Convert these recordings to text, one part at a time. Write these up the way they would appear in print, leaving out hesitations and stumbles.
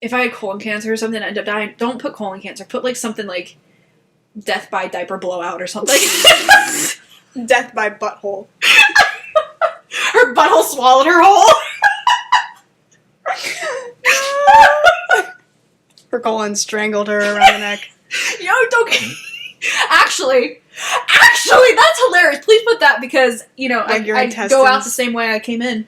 if I had colon cancer or something and I end up dying, don't put colon cancer. Put, like, something like death by diaper blowout or something. Death by butthole. Her butthole swallowed her whole. Her colon strangled her around the neck. Yo, don't. Actually, that's hilarious. Please put that because, you know, Like your I intestines. go out the same way I came in.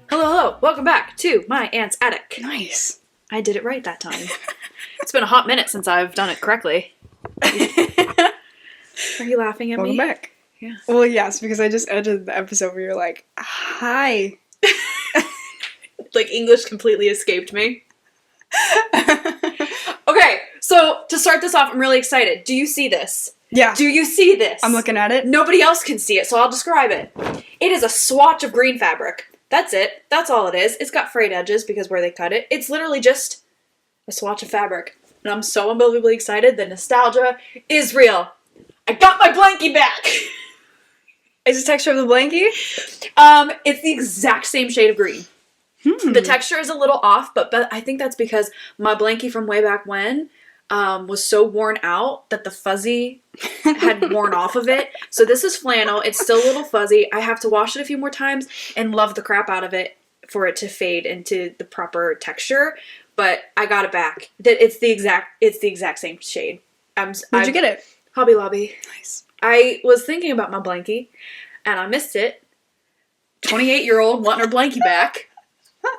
Hello, welcome back to my aunt's attic. Nice. I did it right that time. It's been a hot minute since I've done it correctly. Are you laughing at Welcome me? back. Yeah. Well, yes, because I just edited the episode where you're like, hi. Like, English completely escaped me. Okay, so to start this off, I'm really excited. Do you see this? Yeah. Do you see this? I'm looking at it. Nobody else can see it, so I'll describe it. It is a swatch of green fabric. That's it. That's all it is. It's got frayed edges because where they cut it. It's literally just a swatch of fabric. And I'm so unbelievably excited. The nostalgia is real. I got my blankie back! Is the texture of the blankie? It's the exact same shade of green. The texture is a little off, but I think that's because my blankie from way back when was so worn out that the fuzzy had worn off of it. So this is flannel. It's still a little fuzzy. I have to wash it a few more times and love the crap out of it for it to fade into the proper texture. But I got it back. It's the exact same shade. Where'd you get it? Hobby Lobby. Nice. I was thinking about my blankie, and I missed it. 28-year-old wanting her blankie back.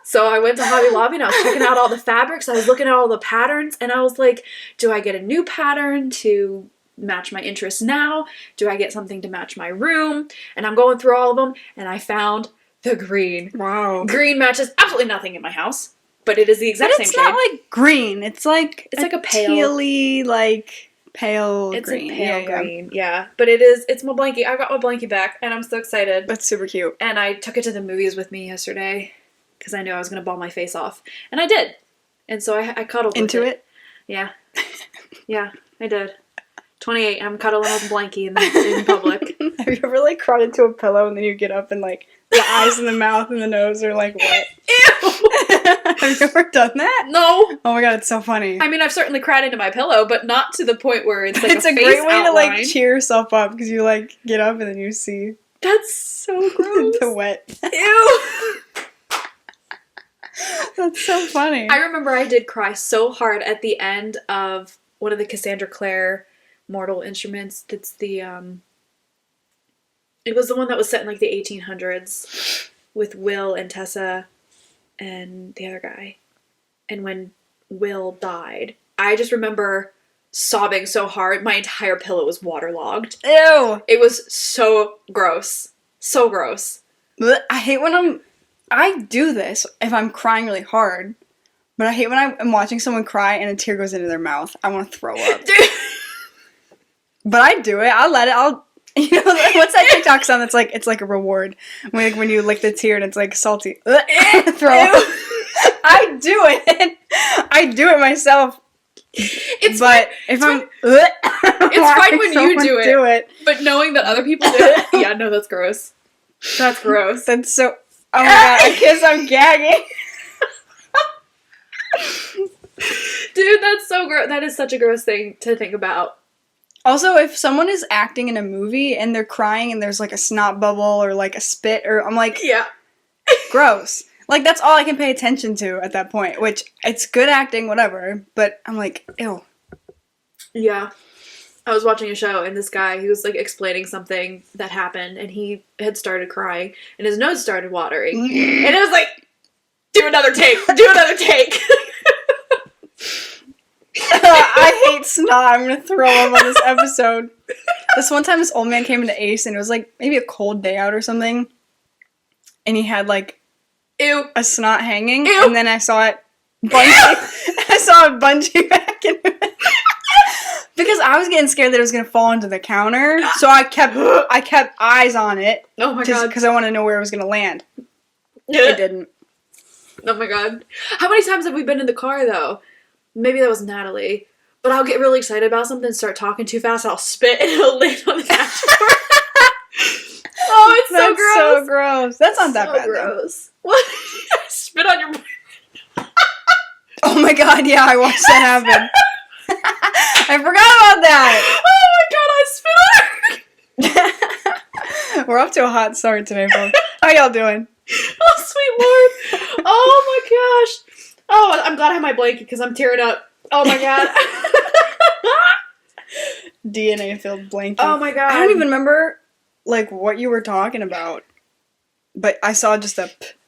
So I went to Hobby Lobby and I was checking out all the fabrics. I was looking at all the patterns and I was like, do I get a new pattern to match my interests now? Do I get something to match my room? And I'm going through all of them and I found the green. Wow. Green matches absolutely nothing in my house, but it is the exact But same it's shade. not like green. It's like a pale, tealy, like pale it's green. a pale green, yeah. But it's my blankie. I got my blankie back and I'm so excited. That's super cute. And I took it to the movies with me yesterday because I knew I was going to bawl my face off. And I did. And so I cuddled Into with it? Yeah. Yeah, I did. 28, I'm cuddling with a blankie in public. Have you ever, like, crawled into a pillow and then you get up and, like, the eyes and the mouth and the nose are, like, wet? Ew! Have you ever done that? No. Oh my god, it's so funny. I mean, I've certainly cried into my pillow, but not to the point where it's like It's a face great way outline. to, like, cheer yourself up because you, like, get up and then you see That's so gross. the wet. Ew! That's so funny. I remember I did cry so hard at the end of one of the Cassandra Clare Mortal Instruments. That's the, it was the one that was set in, like, the 1800s with Will and Tessa and the other guy. And when Will died, I just remember sobbing so hard, my entire pillow was waterlogged. Ew! It was so gross. So gross. Blech. I hate when I do this if I'm crying really hard, but I hate when I'm watching someone cry and a tear goes into their mouth. I want to throw up. Dude. But I do it. I'll let it. You know, what's that TikTok sound that's like, it's like a reward? When you lick the tear and it's like salty. Throw up. I do it. I do it myself. It's fine when you do it. But knowing that other people do it, yeah, no, that's gross. That's gross. That's so. Oh my god! I guess I'm gagging. Dude, that's so gross. That is such a gross thing to think about. Also, if someone is acting in a movie and they're crying and there's like a snot bubble or like a spit, or I'm like, yeah, gross. Like that's all I can pay attention to at that point. Which it's good acting, whatever. But I'm like, ew. Yeah. I was watching a show and this guy, he was like explaining something that happened and he had started crying and his nose started watering. And it was like, do another take. I hate snot. I'm gonna throw up on this episode. This one time this old man came into Ace and it was like maybe a cold day out or something. And he had like a snot hanging. Ew. And then I saw it bungee. I saw it bungee back into it. Because I was getting scared that it was gonna fall into the counter, so I kept eyes on it. Oh my god! Because I wanted to know where it was gonna land. I didn't. Oh my god. How many times have we been in the car, though? Maybe that was Natalie. But I'll get really excited about something, start talking too fast, I'll spit, and it'll land on the dashboard. Oh, it's so gross. That's so gross. That's not that bad, gross. What? Spit on your... Oh my god, yeah, I watched that happen. I forgot about that. Oh my god, I spit on her. We're off to a hot start today, folks. How y'all doing? Oh, sweet lord. Oh my gosh. Oh, I'm glad I have my blanket because I'm tearing up. Oh my god. DNA-filled blanket. Oh my god. I don't even remember, like, what you were talking about. But I saw just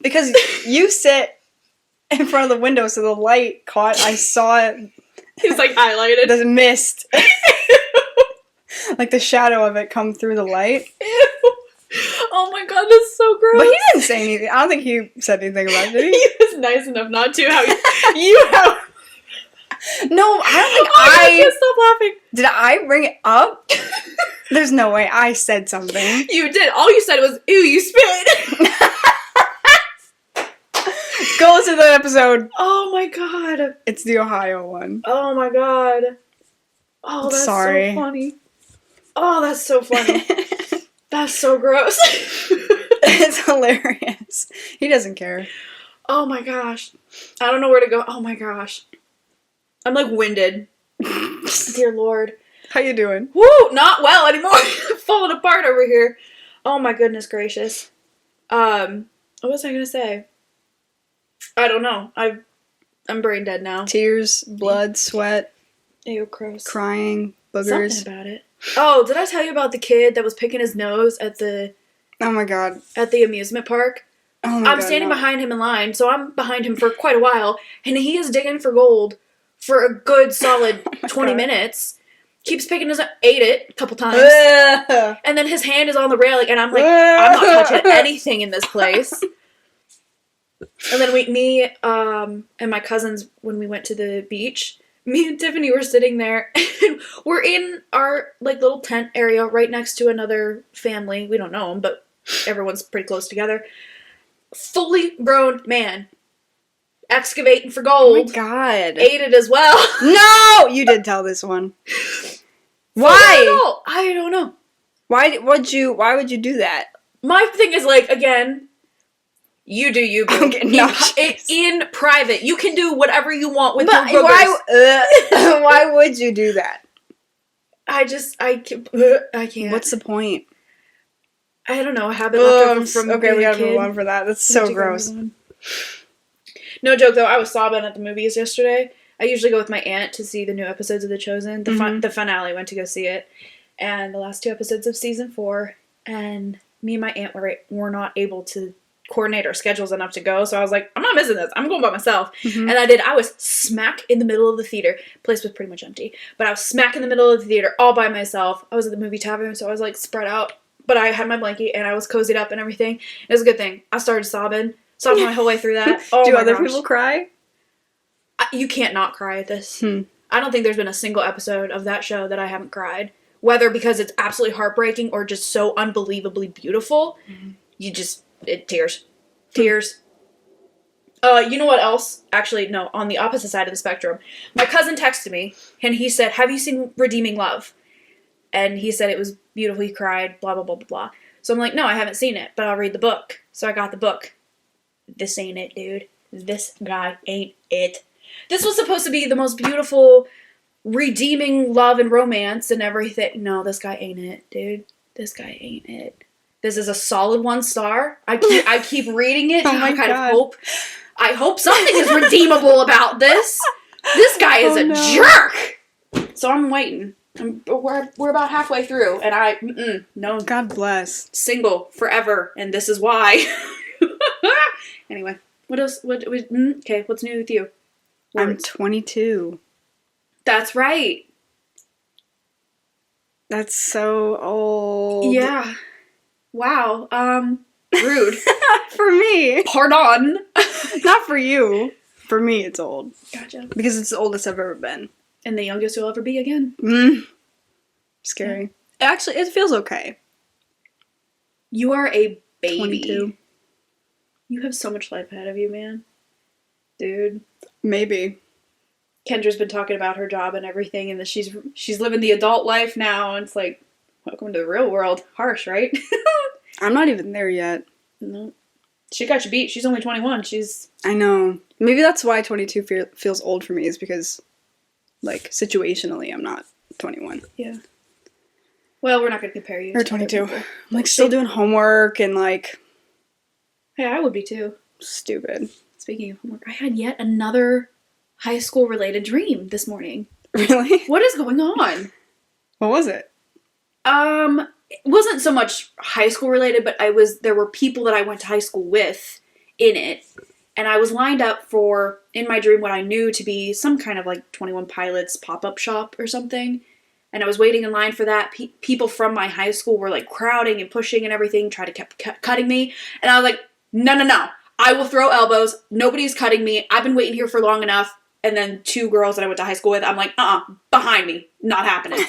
because you sit in front of the window, so the light caught. I saw it. It was like highlighted. The mist. Like the shadow of it come through the light. Ew. Oh my god, that's so gross. But he didn't say anything. I don't think he said anything about it, did he? He was nice enough not to. How you have... No, I don't think I can't stop laughing. Did I bring it up? There's no way I said something. You did. All you said was, ew, you spit. Go listen to the episode. Oh my god. It's the Ohio one. Oh my god. Oh, that's so funny. Oh, that's so funny. That's so gross. It's hilarious. He doesn't care. Oh my gosh. I don't know where to go. Oh my gosh. I'm like winded. Dear Lord. How you doing? Woo! Not well anymore. Falling apart over here. Oh my goodness gracious. What was I gonna say? I don't know. I'm brain dead now. Tears, blood, sweat. Ew, gross. Crying, boogers. Something about it. Oh, did I tell you about the kid that was picking his nose at the... Oh my god. At the amusement park? Oh my god. I'm standing behind him in line, so I'm behind him for quite a while, and he is digging for gold for a good solid 20 minutes. Keeps picking his... Ate it a couple times. And then his hand is on the railing, and I'm like, I'm not touching anything in this place. And then me and my cousins, when we went to the beach, me and Tiffany were sitting there, and we're in our like little tent area right next to another family. We don't know them, but everyone's pretty close together. Fully grown man, excavating for gold. Oh my god. Ate it as well. No! You did tell this one. Why? I don't know. Why would you do that? My thing is like, again, you do you. I'm getting in private. You can do whatever you want with but your boogers. Why would you do that? I can't. What's the point? I don't know. A habit left over from okay, we gotta move on for that. That's so gross. No joke though. I was sobbing at the movies yesterday. I usually go with my aunt to see the new episodes of The Chosen. The finale, went to go see it, and the last 2 episodes of season 4. And me and my aunt were not able to coordinate our schedules enough to go, so I was like, I'm not missing this. I'm going by myself. And I did. I was smack in the middle of the theater. The place was pretty much empty, but I was smack in the middle of the theater all by myself. I was at the movie tavern, so I was like spread out, but I had my blanket and I was cozied up and everything. It was a good thing. I started sobbing my whole way through that. Oh, do other people cry? You can't not cry at this. I don't think there's been a single episode of that show that I haven't cried. Whether because it's absolutely heartbreaking or just so unbelievably beautiful, tears. Tears. You know what else? Actually, no, on the opposite side of the spectrum. My cousin texted me, and he said, have you seen Redeeming Love? And he said it was beautiful, he cried, blah, blah, blah, blah, blah. So I'm like, no, I haven't seen it, but I'll read the book. So I got the book. This ain't it, dude. This guy ain't it. This was supposed to be the most beautiful, redeeming love and romance and everything. No, this guy ain't it, dude. This guy ain't it. This is a solid 1 star. I keep reading it. Oh my God. I hope something is redeemable about this. This guy is a jerk. So I'm waiting. We're about halfway through, and no. God bless. Single forever, and this is why. Anyway, what else? Okay, what's new with you? I'm 22. That's right. That's so old. Yeah. Wow. Rude. For me. Pardon. Not for you. For me, it's old. Gotcha. Because it's the oldest I've ever been. And the youngest you'll ever be again. Scary. Yeah. Actually, it feels okay. You are a baby. 22. You have so much life ahead of you, man. Dude. Maybe. Kendra's been talking about her job and everything, and that she's living the adult life now, and it's like, welcome to the real world. Harsh, right? I'm not even there yet. No. She got you beat. She's only 21. I know. Maybe that's why 22 feels old for me, is because, like, situationally, I'm not 21. Yeah. Well, we're not going to compare you. Or 22. I'm, like, still doing homework and, like... Hey, I would be, too. Stupid. Speaking of homework, I had yet another high school-related dream this morning. Really? What is going on? What was it? It wasn't so much high school related, but there were people that I went to high school with in it. And I was lined up for, in my dream, what I knew to be some kind of like 21 Pilots pop-up shop or something. And I was waiting in line for that. People from my high school were like crowding and pushing and everything, trying to keep cutting me. And I was like, no. I will throw elbows. Nobody's cutting me. I've been waiting here for long enough. And then 2 girls that I went to high school with, I'm like, behind me. Not happening.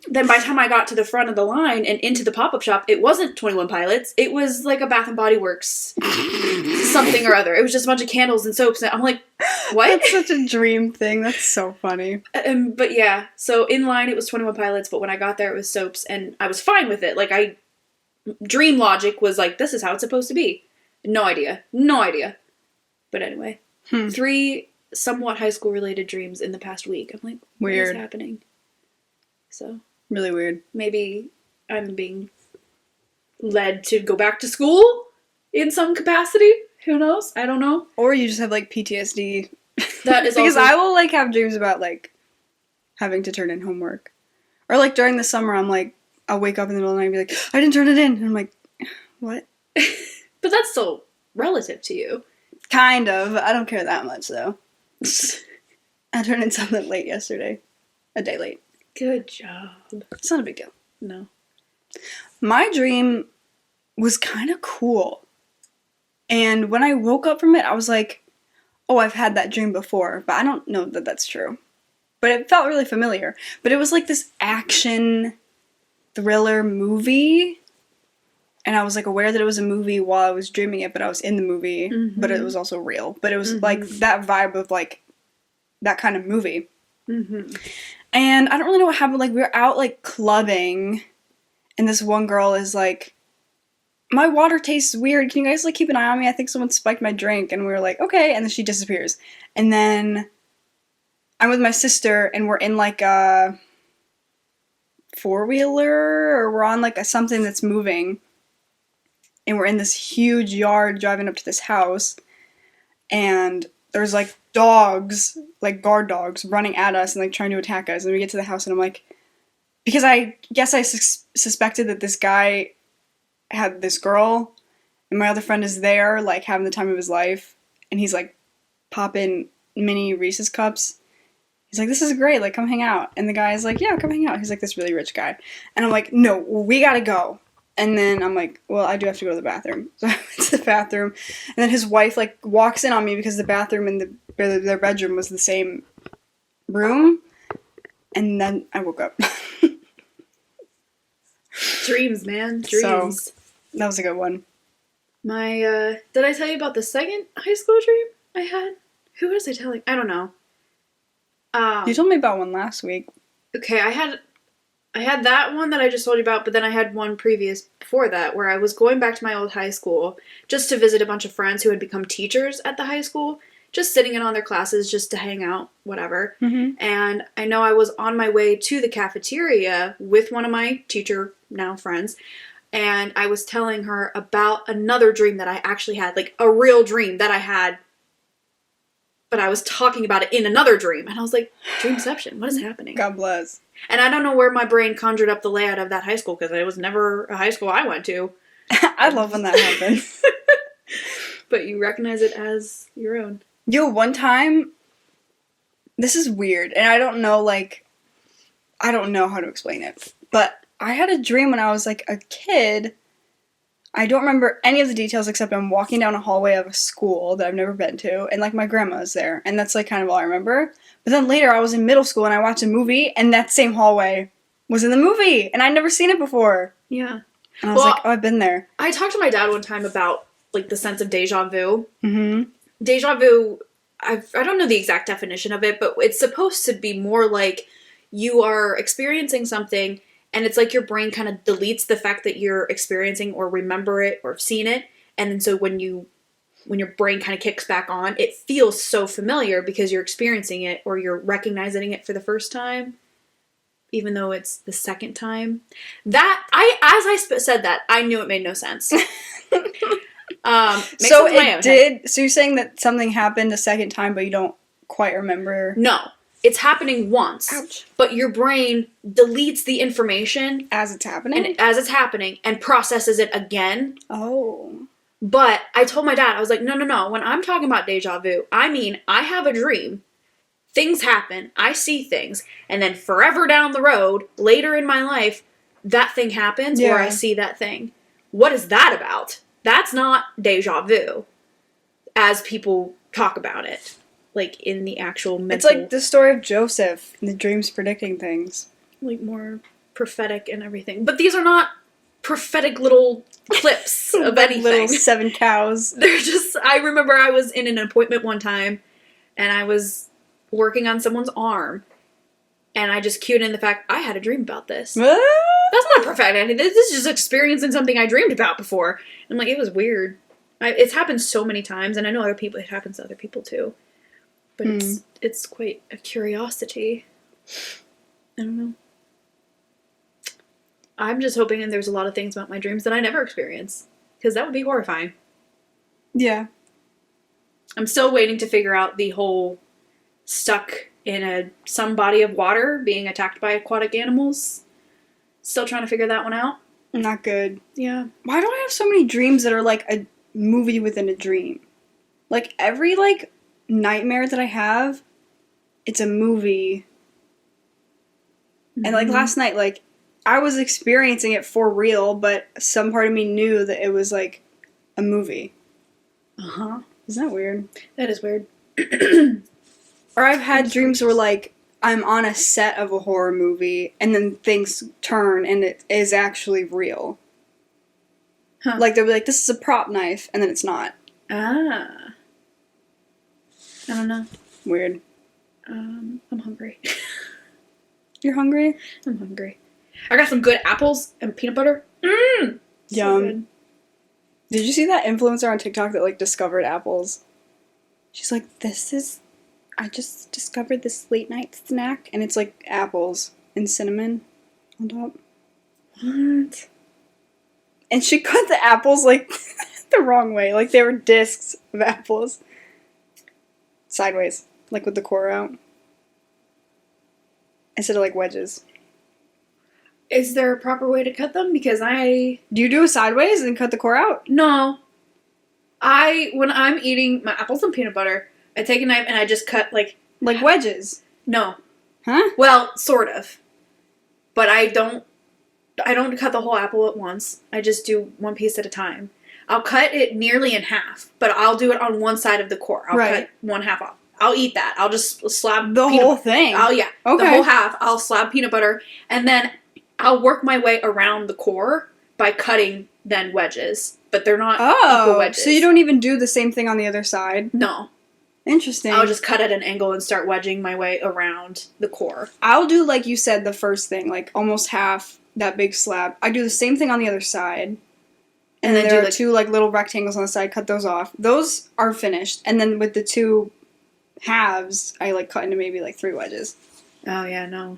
Then by the time I got to the front of the line and into the pop-up shop, it wasn't 21 Pilots. It was like a Bath & Body Works something or other. It was just a bunch of candles and soaps. And I'm like, what? That's such a dream thing. That's so funny. But yeah, so in line it was 21 Pilots, but when I got there it was soaps, and I was fine with it. Like, dream logic was like, this is how it's supposed to be. No idea. But anyway, 3 somewhat high school related dreams in the past week. I'm like, weird. What is happening? So really weird. Maybe I'm being led to go back to school in some capacity. Who knows? I don't know. Or you just have like PTSD. That is because also... I will like have dreams about like having to turn in homework, or like during the summer I'm like, I'll wake up in the middle of the night and be like, I didn't turn it in, and I'm like, what? But that's still relative to you. Kind of. I don't care that much though. I turned in something late yesterday. A day late. Good job. It's not a big deal. No. My dream was kind of cool. And when I woke up from it, I was like, oh, I've had that dream before. But I don't know that that's true. But it felt really familiar. But it was like this action thriller movie. And I was like aware that it was a movie while I was dreaming it, but I was in the movie. Mm-hmm. But it was also real. But it was like that vibe of like that kind of movie. Mm-hmm. And I don't really know what happened. Like, we were out, like, clubbing, and this one girl is like, my water tastes weird. Can you guys, like, keep an eye on me? I think someone spiked my drink. And we were like, okay. And then she disappears. And then I'm with my sister, and we're in, like, a four-wheeler, or we're on, like, something that's moving. And we're in this huge yard driving up to this house. And there's, like, dogs, like guard dogs, running at us and like trying to attack us. And we get to the house and I'm like, because I guess I suspected that this guy had this girl and my other friend is there like having the time of his life, and he's like popping mini Reese's cups. He's like, this is great, like come hang out. And the guy's like, yeah, come hang out. He's like this really rich guy. And I'm like, no, we gotta go. And then I'm like, well, I do have to go to the bathroom. So I went to the bathroom. And then his wife, like, walks in on me because the bathroom and their bedroom was the same room. And then I woke up. Dreams, man. Dreams. So, that was a good one. My, did I tell you about the second high school dream I had? Who was I telling? I don't know. You told me about one last week. Okay, I had that one that I just told you about, but then I had one previous before that where I was going back to my old high school just to visit a bunch of friends who had become teachers at the high school, just sitting in on their classes just to hang out, whatever. Mm-hmm. And I know I was on my way to the cafeteria with one of my teacher now friends, and I was telling her about another dream that I actually had, like a real dream that I had, but I was talking about it in another dream. And I was like, dreamception, what is happening? God bless. And I don't know where my brain conjured up the layout of that high school, because it was never a high school I went to. I love when that happens. But you recognize it as your own. Yo, one time, this is weird, and I don't know how to explain it, but I had a dream when I was, like, a kid. I don't remember any of the details except I'm walking down a hallway of a school that I've never been to, and, like, my grandma's there, and that's, like, kind of all I remember. But then later I was in middle school and I watched a movie, and that same hallway was in the movie, and I'd never seen it before. Yeah. And I was like, oh, I've been there. I talked to my dad one time about like, the sense of deja vu. Mm-hmm. Deja vu, I don't know the exact definition of it, but it's supposed to be more like you are experiencing something, and it's like your brain kind of deletes the fact that you're experiencing or remember it or have seen it, and then so when your brain kind of kicks back on, it feels so familiar because you're experiencing it or you're recognizing it for the first time, even though it's the second time. Said that, I knew it made no sense. So it did. So you're saying that something happened a second time, but you don't quite remember? No, it's happening once. Ouch. But your brain deletes the information As it's happening? And processes it again. Oh. But I told my dad, I was like, no. When I'm talking about deja vu, I mean, I have a dream. Things happen. I see things. And then forever down the road, later in my life, that thing happens where I see that thing. What is that about? That's not deja vu, as people talk about it. Like, in the actual mental... It's like the story of Joseph and the dreams predicting things. Like, more prophetic and everything. But these are not prophetic little clips of anything. Little 7 cows. They're just... I remember I was in an appointment one time, and I was working on someone's arm, and I just cued in the fact, I had a dream about this. What? That's not prophetic. This is just experiencing something I dreamed about before. And I'm like, it was weird. It's happened so many times, and I know it happens to other people too. But it's quite a curiosity. I don't know. I'm just hoping that there's a lot of things about my dreams that I never experience. Because that would be horrifying. Yeah. I'm still waiting to figure out the whole stuck in some body of water being attacked by aquatic animals. Still trying to figure that one out. Not good. Yeah. Why do I have so many dreams that are like a movie within a dream? Like, every, like, nightmare that I have, it's a movie. Mm-hmm. And, like, last night, like, I was experiencing it for real, but some part of me knew that it was, like, a movie. Uh-huh. Isn't that weird? That is weird. Or I've had dreams where, like, I'm on a set of a horror movie, and then things turn, and it is actually real. Huh. Like, they'll be like, this is a prop knife, and then it's not. Ah. I don't know. Weird. I'm hungry. You're hungry? I'm hungry. I got some good apples and peanut butter. Yum. So good. Did you see that influencer on TikTok that, like, discovered apples? She's like, I just discovered this late night snack, and it's, like, apples and cinnamon on top. What? And she cut the apples, like, the wrong way. Like, they were discs of apples. Sideways. Like, with the core out. Instead of, like, wedges. Is there a proper way to cut them? Because Do you do it sideways and cut the core out? No. When I'm eating my apples and peanut butter, I take a knife and I just cut, like... Like wedges? No. Huh? Well, sort of. But I don't cut the whole apple at once. I just do one piece at a time. I'll cut it nearly in half, but I'll do it on one side of the core. I'll cut one half off. I'll eat that. I'll just slab the whole thing? Oh, yeah. Okay. The whole half. I'll slab peanut butter, and then I'll work my way around the core by cutting then wedges. But they're not equal wedges. So you don't even do the same thing on the other side? No. Interesting. I'll just cut at an angle and start wedging my way around the core. I'll do, like you said, the first thing, like almost half that big slab. I do the same thing on the other side. And then there are two, like, little rectangles on the side. Cut those off. Those are finished. And then with the two halves, I, like, cut into maybe, like, 3 wedges. Oh, yeah, no.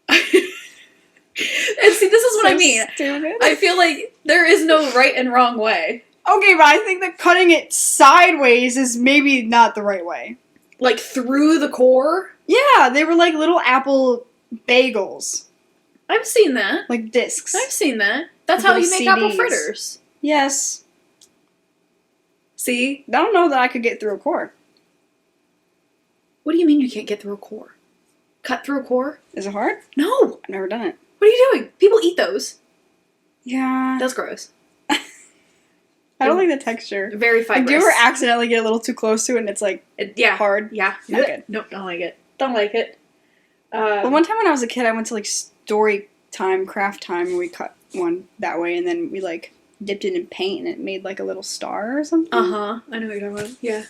And see, this is what I mean. Stupid. I feel like there is no right and wrong way. Okay, but I think that cutting it sideways is maybe not the right way. Like, through the core? Yeah, they were like little apple bagels. I've seen that. Like discs. I've seen that. That's how you make apple fritters. Yes. See? I don't know that I could get through a core. What do you mean you can't get through a core? Cut through a core? Is it hard? No. I've never done it. What are you doing? People eat those. Yeah. That's gross. I don't like the texture. Very fibrous. Like, do you ever accidentally get a little too close to it and it's like hard? Yeah. Not good. Nope, don't like it. Don't like it. Well, one time when I was a kid, I went to like story time, craft time, and we cut one that way, and then we like dipped it in paint and it made like a little star or something. Uh-huh. I know what you're talking about. Yeah.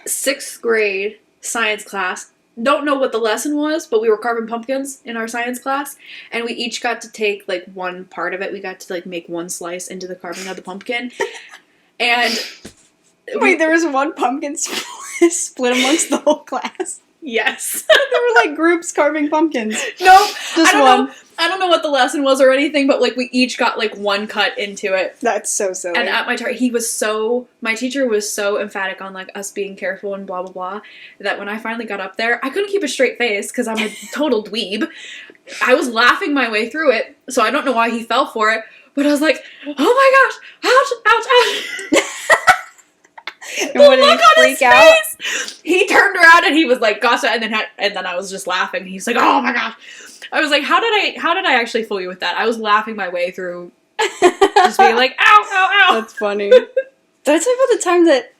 6th grade science class. Don't know what the lesson was, but we were carving pumpkins in our science class, and we each got to take, like, one part of it. We got to, like, make one slice into the carving of the pumpkin. And... Wait, there was one pumpkin split amongst the whole class? Yes. There were, like, groups carving pumpkins. No, just one. I don't know what the lesson was or anything, but, like, we each got, like, one cut into it. That's so silly. And at my turn, my teacher was so emphatic on, like, us being careful and blah, blah, blah, that when I finally got up there, I couldn't keep a straight face because I'm a total dweeb. I was laughing my way through it, so I don't know why he fell for it, but I was like, oh my gosh, ouch, ouch, ouch. And what, did he freak out? Face, he turned around and he was like, gotcha, and then I was just laughing. He's like, oh my gosh. I was like, how did I actually fool you with that? I was laughing my way through, just being like, ow, ow, ow. That's funny. Did I tell you about the time that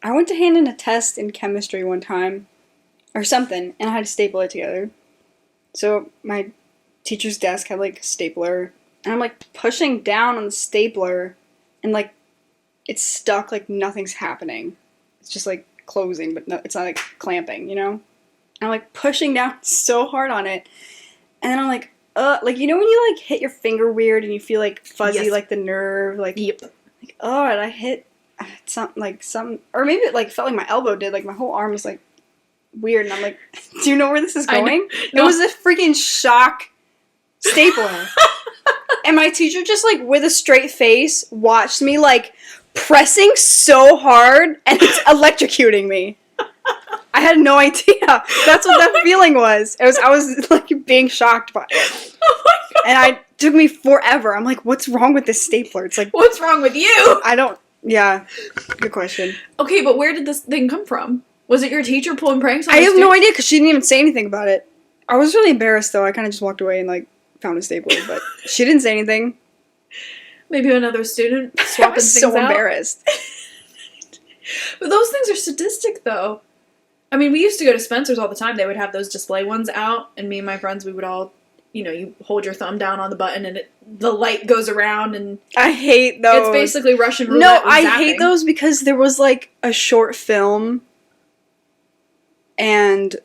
I went to hand in a test in chemistry one time, or something, and I had to staple it together. So my teacher's desk had like a stapler, and I'm like pushing down on the stapler, and like it's stuck, like nothing's happening. It's just like closing, but no, it's not like clamping, you know? And I'm like pushing down so hard on it, and then I'm like, like, you know when you like hit your finger weird and you feel like fuzzy, yes. like the nerve, like, Yep. like, oh, and I hit some, or maybe it like felt like my elbow did, like my whole arm was like weird, and I'm like, do you know where this is going? No. It was a freaking shock stapler. And my teacher just like with a straight face watched me like pressing so hard and it's electrocuting me. I had no idea. That's what that feeling was. I was like being shocked by it. Oh my god. And it took me forever. I'm like, what's wrong with this stapler? It's like, what's wrong with you? Yeah, good question. Okay, but where did this thing come from? Was it your teacher pulling pranks on I the have no students? idea because she didn't even say anything about it. I was really embarrassed though. I kind of just walked away and like found a stapler, but she didn't say anything. Maybe another student I swapping was things so out. embarrassed. But those things are sadistic, though. I mean, we used to go to Spencer's all the time. They would have those display ones out, and me and my friends, we would all, you know, you hold your thumb down on the button, and the light goes around, and I hate those. it's basically Russian roulette. No, with I zapping. hate those because there was like a short film, and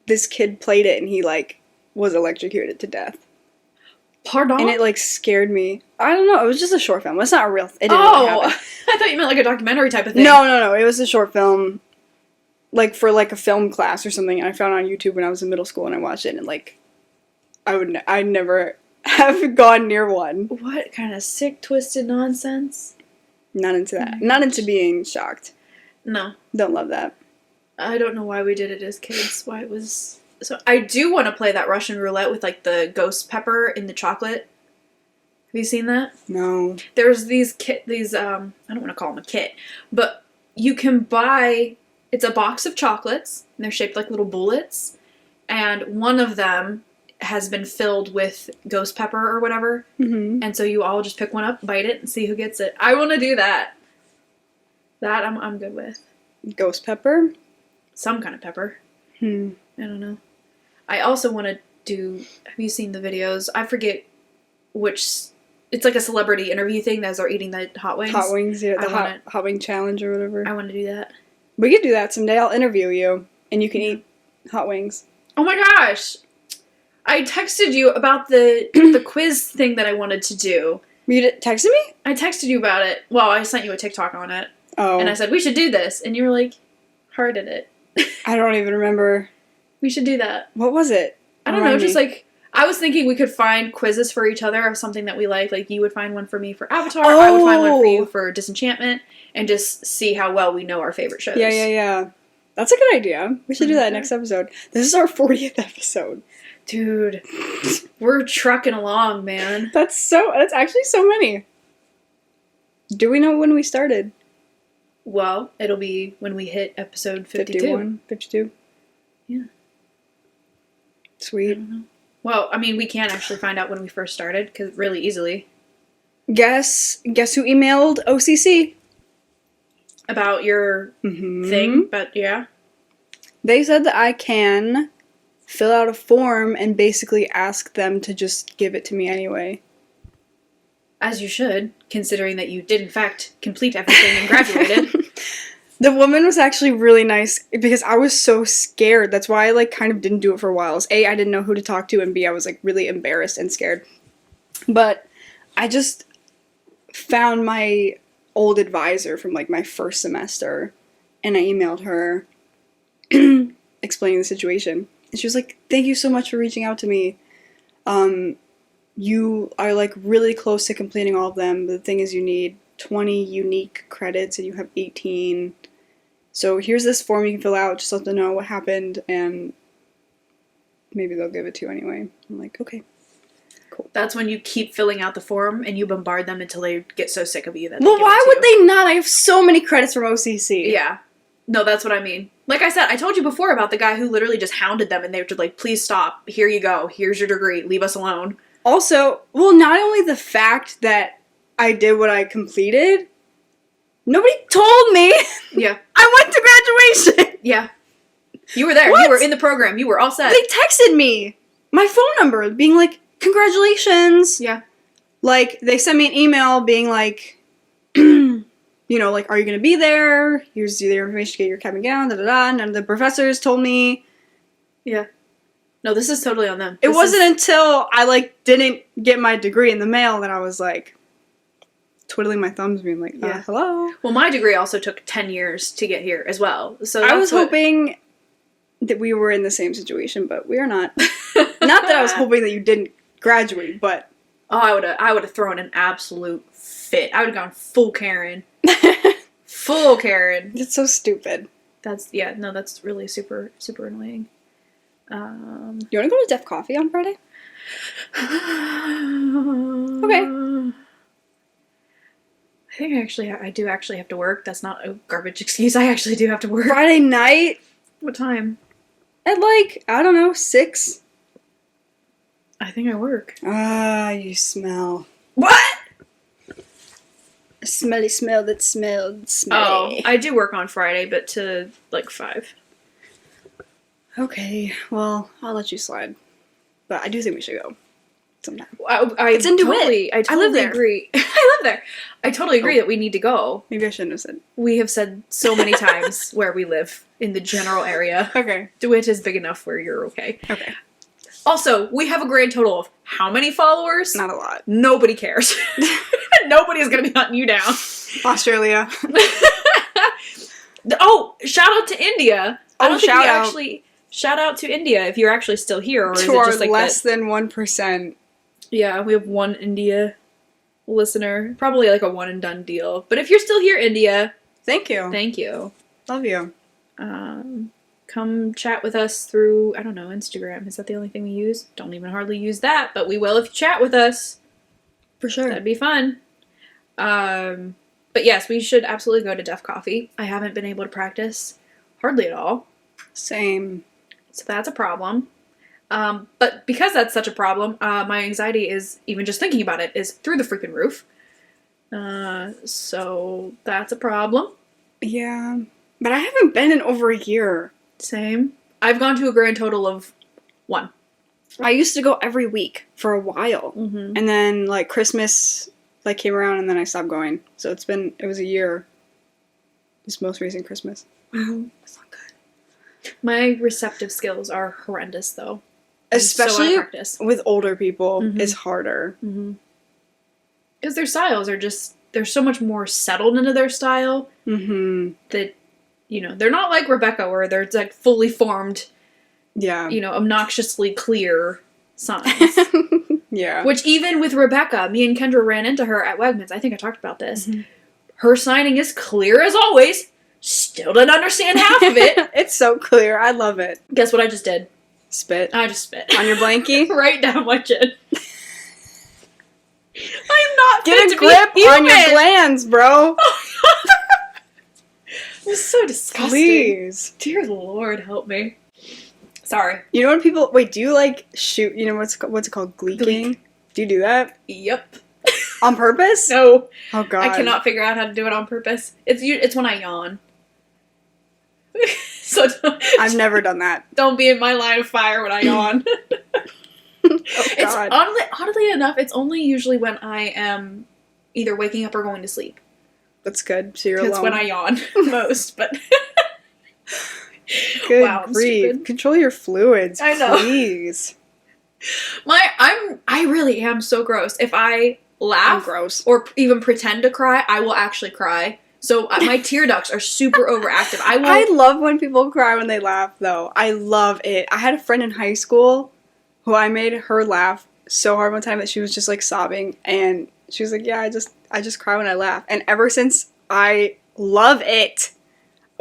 this kid played it, and he like was electrocuted to death. Pardon? And it like scared me. I don't know. It was just a short film. It's not a real. It didn't really happen. I thought you meant like a documentary type of thing. No. It was a short film, like for like a film class or something. And I found it on YouTube when I was in middle school, and I watched it. And like, I'd never have gone near one. What kind of sick, twisted nonsense? Not into that. Not into being shocked. No. Don't love that. I don't know why we did it as kids. Why it was... So I do want to play that Russian roulette with like the ghost pepper in the chocolate. Have you seen that? No. There's these I don't want to call them a kit, but you can buy, it's a box of chocolates, and they're shaped like little bullets, and one of them has been filled with ghost pepper or whatever, and so you all just pick one up, bite it, and see who gets it. I want to do that. That I'm good with. Ghost pepper? Some kind of pepper. I don't know. I also want to do, have you seen the videos? I forget which, it's like a celebrity interview thing as they're eating the hot wings. Hot wings, yeah, the hot wing challenge or whatever. I want to do that. We could do that someday. I'll interview you, and you can eat hot wings. Oh my gosh! I texted you about the quiz thing that I wanted to do. You texted me? I texted you about it. Well, I sent you a TikTok on it. Oh. And I said, we should do this. And you were like, hard at it. I don't even remember. We should do that. What was it? I don't know, just like, I was thinking we could find quizzes for each other of something that we like. Like, you would find one for me for Avatar, I would find one for you for Disenchantment, and just see how well we know our favorite shows. Yeah. That's a good idea. We should do that next episode. This is our 40th episode. Dude, we're trucking along, man. That's actually so many. Do we know when we started? Well, it'll be when we hit episode 52. 52? Yeah. Sweet. I don't know. Well, I mean, we can actually find out when we first started, because really easily. Guess who emailed OCC? About your thing, but yeah. They said that I can fill out a form and basically ask them to just give it to me anyway. As you should, considering that you did in fact complete everything and graduated. The woman was actually really nice because I was so scared. That's why I like kind of didn't do it for a while. A, I didn't know who to talk to, and B, I was like really embarrassed and scared. But I just found my old advisor from like my first semester, and I emailed her explaining the situation. And she was like, "Thank you so much for reaching out to me. You are like really close to completing all of them. The thing is you need 20 unique credits and you have 18. So here's this form you can fill out. Just let them know what happened and maybe they'll give it to you anyway." I'm like, okay, cool. That's when you keep filling out the form and you bombard them until they get so sick of you that they Well, give why it to would you. they not? I have so many credits from OCC. Yeah. No, that's what I mean. Like I said, I told you before about the guy who literally just hounded them and they were just like, please stop. Here you go. Here's your degree. Leave us alone. Also, well, not only the fact that I did what I completed, nobody told me. Yeah. I went to graduation. Yeah. You were there. What? You were in the program. You were all set. They texted me my phone number being like, congratulations. Yeah. Like, they sent me an email being like, you know, like, are you going to be there? Here's your information to get your cap and gown, da-da-da. None of the professors told me. Yeah. No, this is totally on them. It wasn't until I, like, didn't get my degree in the mail that I was, like, twiddling my thumbs being like, Yeah. hello? Well, my degree also took 10 years to get here as well. So I was hoping that we were in the same situation, but we are not. Not that I was hoping that you didn't graduate, but... Oh, I would have thrown an absolute fit. I would have gone full Karen. Full Karen. It's so stupid. That's really super, super annoying. You want to go to Def Coffee on Friday? Okay. I think I do actually have to work. That's not a garbage excuse. I actually do have to work. Friday night? What time? At like, I don't know, 6. I think I work. Ah, you smell. What? A smelly smell that smelled Oh, smelly. I do work on Friday, but to like 5. Okay, well, I'll let you slide. But I do think we should go sometime. It's in DeWitt. I live totally there. agree. I live there. I totally agree that we need to go. Maybe I shouldn't have said. We have said so many times where we live in the general area. Okay. DeWitt is big enough where you're okay. Okay. Also, we have a grand total of how many followers? Not a lot. Nobody cares. Nobody is going to be hunting you down. Australia. Oh, shout out to India. I Oh, don't think shout we out. actually... Shout out to India if you're actually still here, or is To it our just like less that? than 1%. Yeah, we have one India listener. Probably like a one and done deal. But if you're still here, India, Thank you. thank you. Love you. Come chat with us through, I don't know, Instagram. Is that the only thing we use? Don't even hardly use that, but we will if you chat with us. For sure. That'd be fun. But yes, we should absolutely go to Def Coffee. I haven't been able to practice hardly at all. Same. So that's a problem. But because that's such a problem, my anxiety is, even just thinking about it, is through the freaking roof. So that's a problem. Yeah. But I haven't been in over a year. Same. I've gone to a grand total of 1. I used to go every week for a while. Mm-hmm. And then, like, Christmas, like, came around and then I stopped going. So it was a year. This most recent Christmas. Wow. That's not good. My receptive skills are horrendous, though. Especially so out of practice. with older people, Mhm. it's harder. Because their styles are just, they're so much more settled into their style Mm-hmm. that, you know, they're not like Rebecca where they're like fully formed, Yeah. you know, obnoxiously clear signs. Yeah. Which even with Rebecca, me and Kendra ran into her at Wegmans. I think I talked about this. Mhm. Her signing is clear as always. Still didn't understand half of it. It's so clear. I love it. Guess what I just did? Spit. I just spit. On your blankie? Right down my chin. I'm not fit Get a to grip be on your human. glands, bro. It was so disgusting. Please. Dear Lord, help me. Sorry. You know when people... Wait, do you, like, shoot... You know what's it called? Gleeking? Gleek. Do you do that? Yep. On purpose? No. Oh, God. I cannot figure out how to do it on purpose. It's when I yawn. So I've never done that. don't be in my line of fire when I yawn. Oh, It's God. oddly enough, it's only usually when I am either waking up or going to sleep. That's good. So you're That's alone. when I yawn most, but... Good wow, I'm grief. stupid. Control your fluids, I know. please. I really am so gross. If I laugh I'm gross. or even pretend to cry, I will actually cry. So my tear ducts are super overactive. I love when people cry when they laugh, though. I love it. I had a friend in high school who I made her laugh so hard one time that she was just like sobbing, and she was like, "Yeah, I just cry when I laugh." And ever since, I love it.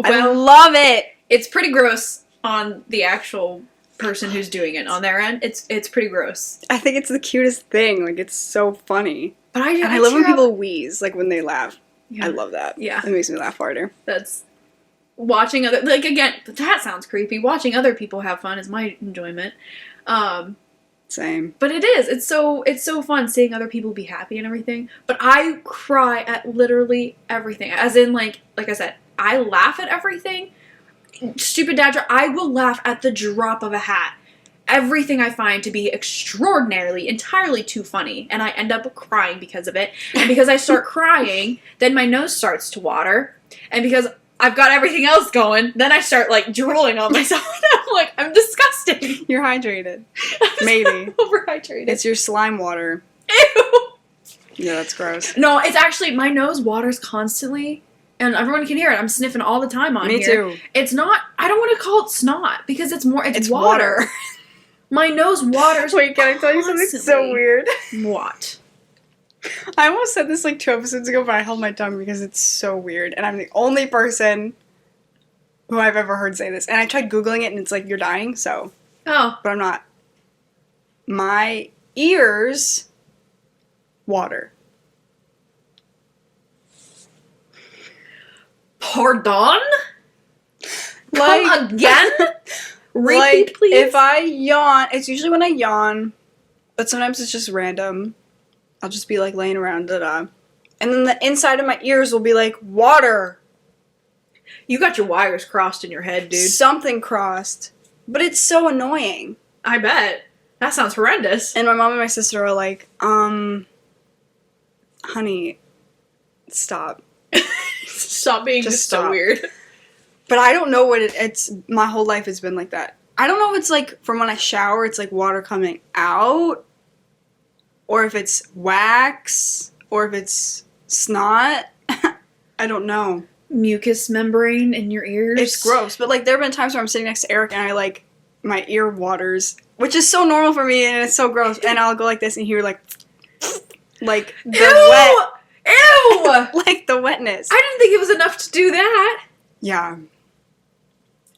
I love it. It's pretty gross on the actual person who's doing it on their end. It's pretty gross. I think it's the cutest thing. Like, it's so funny. But I love when people wheeze, like when they laugh. Yeah. I love that. Yeah. It makes me laugh harder. That's watching other, like, again, that sounds creepy. Watching other people have fun is my enjoyment. Same. But it is. It's so fun seeing other people be happy and everything. But I cry at literally everything. As in, like I said, I laugh at everything. Stupid dad joke. I will laugh at the drop of a hat. Everything I find to be extraordinarily, entirely too funny, and I end up crying because of it. And because I start crying, then my nose starts to water, and because I've got everything else going, then I start, like, drooling on myself, and I'm like, I'm disgusting. You're hydrated. Maybe. Overhydrated. It's your slime water. Ew! Yeah, that's gross. No, it's actually, my nose waters constantly, and everyone can hear it. I'm sniffing all the time on here. Me too. It's not, I don't want to call it snot, because it's It's water. My nose waters. Wait, can I tell you something so weird? What? I almost said this like 2 episodes ago, but I held my tongue because it's so weird. And I'm the only person who I've ever heard say this. And I tried Googling it and it's like, you're dying, so. Oh. But I'm not. My ears water. Pardon? Like, Come again? Repeat, like, please. if I yawn, it's usually when I yawn, but sometimes it's just random. I'll just be like laying around, da-da. And then the inside of my ears will be like, water. You got your wires crossed in your head, dude. Something crossed. But it's so annoying. I bet. That sounds horrendous. And my mom and my sister are like, honey, stop. Stop being Just just so stop. weird. But I don't know what it's, my whole life has been like that. I don't know if it's like, from when I shower, it's like water coming out, or if it's wax, or if it's snot. I don't know. Mucous membrane in your ears. It's gross, but like there have been times where I'm sitting next to Eric and I like, my ear waters, which is so normal for me and it's so gross, and I'll go like this and hear like the Ew! Ew! wet, like the wetness. I didn't think it was enough to do that. Yeah.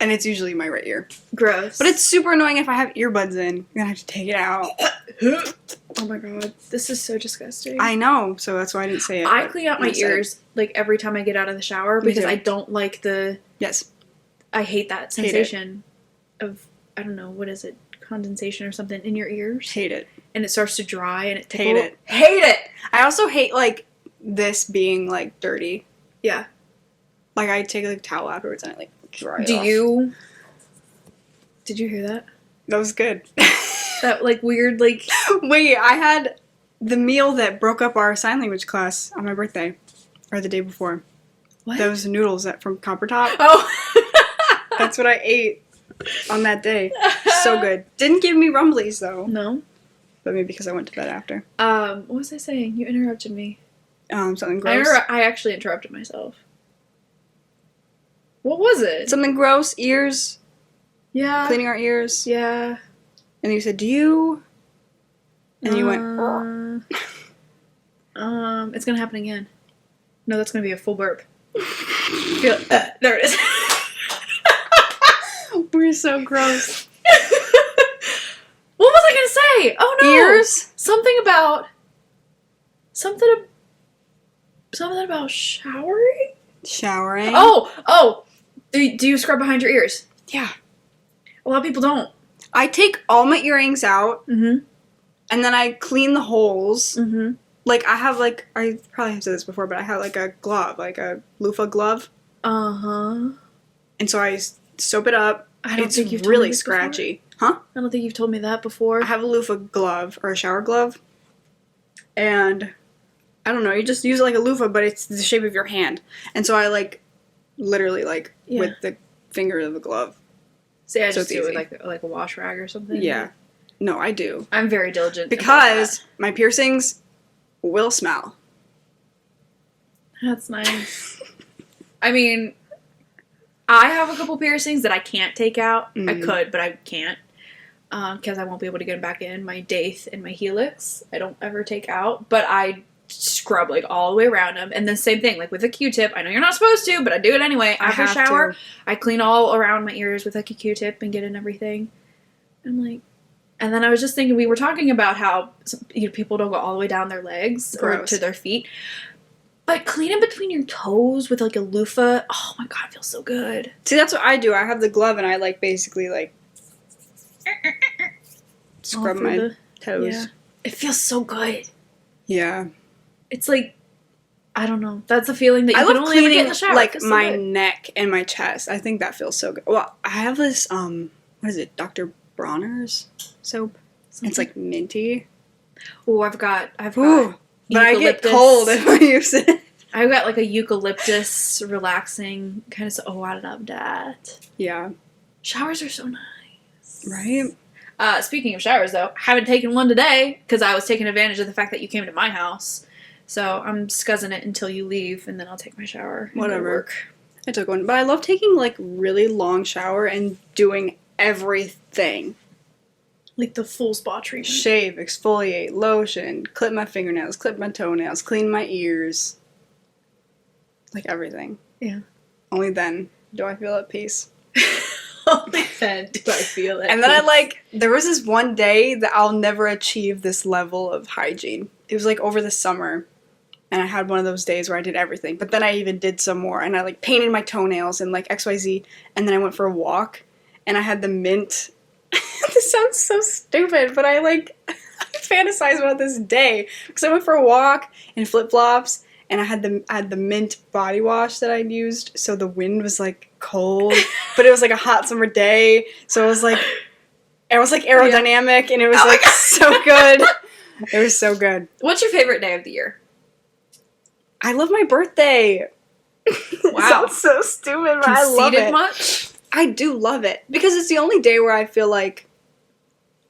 And it's usually my right ear. Gross. But it's super annoying if I have earbuds in. I'm gonna have to take it out. Oh my god. This is so disgusting. I know, so that's why I didn't say it. I clean out my ears like every time I get out of the shower Me because too. I don't like Yes. I hate that sensation of, I don't know, what is it? Condensation or something in your ears. Hate it. And it starts to dry and it Hate it. Hate it! I also hate like this being like dirty. Yeah. Like I take like a towel afterwards and I like dry it Do off. you... Did you hear that? That was good. That like weird like... Wait, I had the meal that broke up our sign language class on my birthday. Or the day before. What? Those noodles from Copper Top. Oh! That's what I ate on that day. So good. Didn't give me rumblies though. No. But maybe because I went to bed after. What was I saying? You interrupted me. Something gross. I actually interrupted myself. What was it? Something gross. Ears. Yeah. Cleaning our ears. Yeah. And you said, do you? And you went, it's gonna happen again. No, that's gonna be a full burp. There it is. we're so gross. What was I gonna say? Oh no. Ears? Something about showering? Showering. Oh. Do you scrub behind your ears? Yeah. A lot of people don't. I take all my earrings out, Mm-hmm. and then I clean the holes. Mm-hmm. Like, I have, like, I probably have said this before, but I have, like, a glove, like a loofah glove. Uh-huh. And so I soap it up. I don't It's think you've told really me this before. scratchy. Huh? I don't think you've told me that before. I have a loofah glove, or a shower glove. And I don't know, you just use it like a loofah, but it's the shape of your hand. And so I, like, literally, like, with the finger of a glove. See, I just do it with, like a wash rag or something. Yeah. No, I do. I'm very diligent. Because my piercings will smell. That's nice. I mean, I have a couple piercings that I can't take out. I could, but I can't. Because I won't be able to get them back in. My daith and my helix, I don't ever take out. But I scrub, like, all the way around them. And then same thing, like, with a Q-tip. I know you're not supposed to, but I do it anyway. After shower, I clean all around my ears with, like, a Q-tip and get in everything. I'm like... And then I was just thinking, we were talking about how people don't go all the way down their legs or to their feet. But cleaning between your toes with, like, a loofah, oh my god, it feels so good. See, that's what I do. I have the glove and I, like, basically, like, scrub my toes. Yeah. It feels so good. Yeah. It's like, I don't know. That's a feeling that you can only ever get in the shower. Like, my neck and my chest. I think that feels so good. Well, I have this, what is it, Dr. Bronner's soap. It's like minty. Oh, I've got but I get cold if I use it. I've got like a eucalyptus relaxing kind of. Oh, I love that. Yeah, showers are so nice, right? Speaking of showers, though, I haven't taken one today because I was taking advantage of the fact that you came to my house. So I'm scuzzing it until you leave, and then I'll take my shower. Whatever. I took one, but I love taking like really long shower and doing everything. Like the full spa treatment. Shave, exfoliate, lotion, clip my fingernails, clip my toenails, clean my ears. Like everything. Yeah. Only then do I feel at peace. Only then do I feel it. And then there was this one day that I'll never achieve this level of hygiene. It was like over the summer. And I had one of those days where I did everything. But then I even did some more. And I like painted my toenails and like XYZ. And then I went for a walk. And I had the mint. This sounds so stupid, but I fantasize about this day because I went for a walk in flip-flops and I had the mint body wash that I'd used, so the wind was like cold, but it was like a hot summer day, so it was like aerodynamic and it was like so good. It was so good. What's your favorite day of the year? I love my birthday. Wow. Sounds so stupid, but I love it. Much? I do love it because it's the only day where I feel like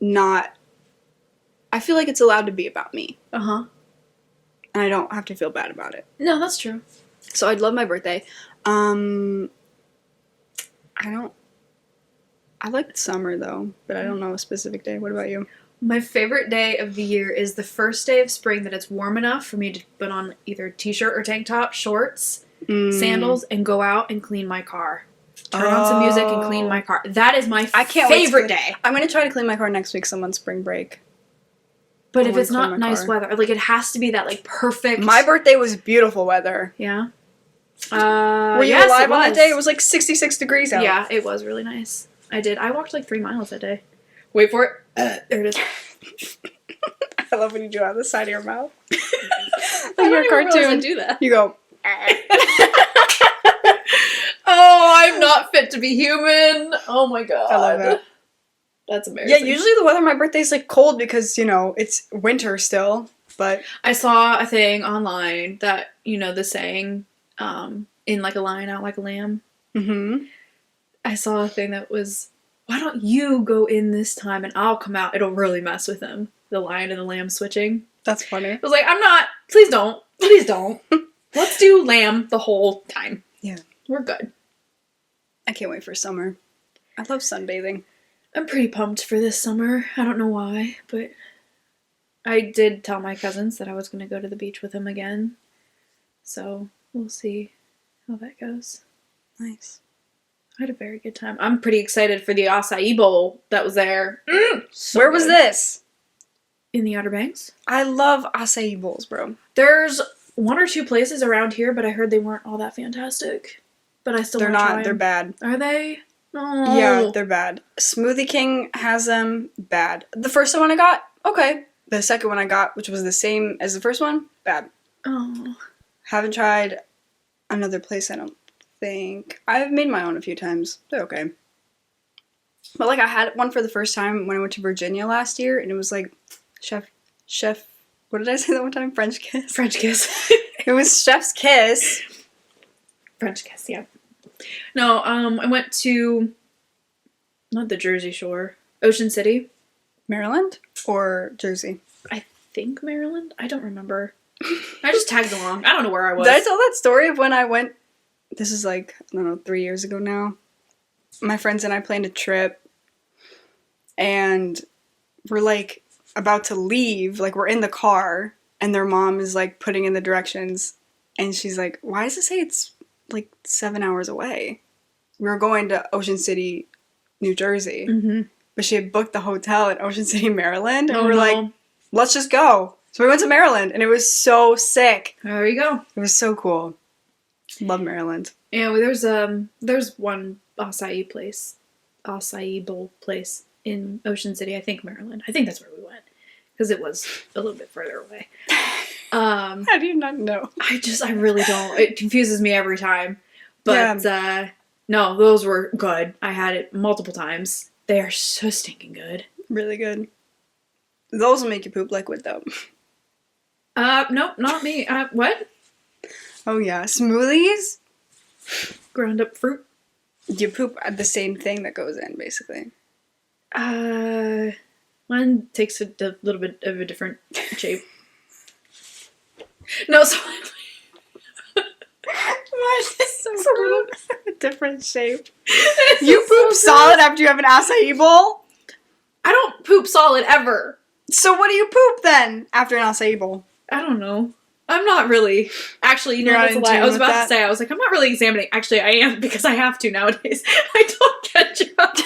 I feel like it's allowed to be about me. Uh-huh. And I don't have to feel bad about it. No, that's true. So I'd love my birthday. I like summer though, but I don't know a specific day. What about you? My favorite day of the year is the first day of spring that it's warm enough for me to put on either a t-shirt or tank top, shorts, sandals, and go out and clean my car. Turn on some music and clean my car. That is my favorite day. I'm going to try to clean my car next week, someone's spring break. But if it's not nice weather, like it has to be that like perfect... My birthday was beautiful weather. Yeah? Were you alive on that day? It was like 66 degrees out. Yeah, it was really nice. I did. I walked like 3 miles that day. Wait for it. There it is. I love when you do it on the side of your mouth. Like your cartoon. I do that. You go... Oh, I'm not fit to be human. Oh my god. I love that. That's embarrassing. Yeah, usually the weather on my birthday is like cold because, it's winter still, but... I saw a thing online that, the saying, in like a lion out like a lamb. Mm-hmm. I saw a thing that was, why don't you go in this time and I'll come out. It'll really mess with them. The lion and the lamb switching. That's funny. I was like, I'm not. Please don't. Please don't. Let's do lamb the whole time. Yeah. We're good. I can't wait for summer. I love sunbathing. I'm pretty pumped for this summer. I don't know why, but I did tell my cousins that I was going to go to the beach with them again. So we'll see how that goes. Nice. I had a very good time. I'm pretty excited for the acai bowl that was there. So Where was this? In the Outer Banks. I love acai bowls, bro. There's 1 or 2 places around here, but I heard they weren't all that fantastic. But I still want to try them. They're not. They're bad. Are they? Oh. Yeah, they're bad. Smoothie King has them. Bad. The first one I got, okay. The second one I got, which was the same as the first one, bad. Oh. Haven't tried another place, I don't think. I've made my own a few times. They're okay. But I had one for the first time when I went to Virginia last year, and it was like Chef What did I say that one time? French kiss? French kiss. It was chef's kiss. French kiss, yeah. No, I went to, not the Jersey Shore, Ocean City. Maryland or Jersey? I think Maryland. I don't remember. I just tagged along. I don't know where I was. Did I tell that story of when I went? This is like, I don't know, 3 years ago now. My friends and I planned a trip, and we're like about to leave. Like, we're in the car, and their mom is like putting in the directions, and she's like, "Why does it say it's like 7 hours away?" We were going to Ocean City, New Jersey, but she had booked the hotel in Ocean City, Maryland, and we're like, "Let's just go." So we went to Maryland, and it was so sick. There you go. It was so cool. Love Maryland. Yeah, well, there's one acai bowl place in Ocean City, I think Maryland. I think that's where we went because it was a little bit further away. How do you not know? I really don't. It confuses me every time. But no, those were good. I had it multiple times. They are so stinking good. Really good. Those will make you poop liquid though. Nope, not me. What? Oh yeah, smoothies. Ground up fruit. You poop at the same thing that goes in, basically. Mine takes a little bit of a different shape. No, so Mine is so a little bit of a different shape. You poop solid after you have an acai bowl? I don't poop solid ever. So what do you poop then after an acai bowl? I don't know. I'm not really. Actually, you know, that's a lie. I was about to say, I was like, I'm not really examining. Actually, I am because I have to nowadays. I don't catch up.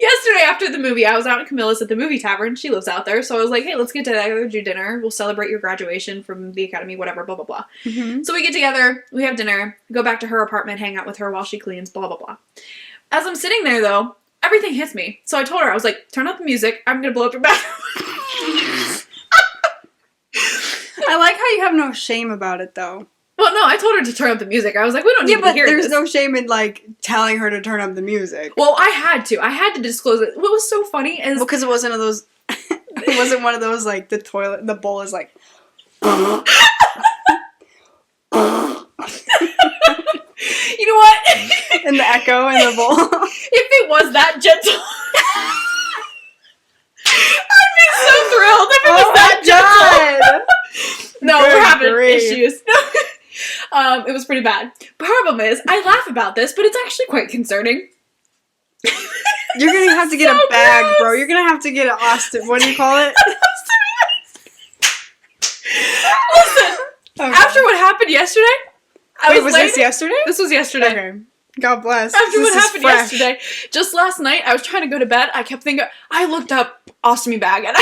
Yesterday after the movie, I was out in Camilla's at the movie tavern. She lives out there. So I was like, hey, let's get together, do dinner. We'll celebrate your graduation from the academy, whatever, blah, blah, blah. So we get together, we have dinner, go back to her apartment, hang out with her while she cleans, blah, blah, blah. As I'm sitting there, though, everything hits me. So I told her, I was like, turn up the music. I'm going to blow up your bathroom. I like how you have no shame about it, though. Well, no, I told her to turn up the music. I was like, we don't need to hear this. Yeah, but there's no shame in, like, telling her to turn up the music. Well, I had to. I had to disclose it. What was so funny is... Well, because it wasn't one of those... it wasn't one of those, like, the bowl is like... You know what? And the echo in the bowl. If it was that gentle... I'd be so thrilled if it was that gentle. No, we're having issues. It was pretty bad. Problem is, I laugh about this, but it's actually quite concerning. You're gonna have to get a bag, gross. Bro. You're gonna have to get an Austin. What do you call it? Listen, after what happened yesterday, was this yesterday? This was yesterday. Okay. God bless. After what happened yesterday, just last night, I was trying to go to bed. I kept thinking, I looked up ostomy bag, and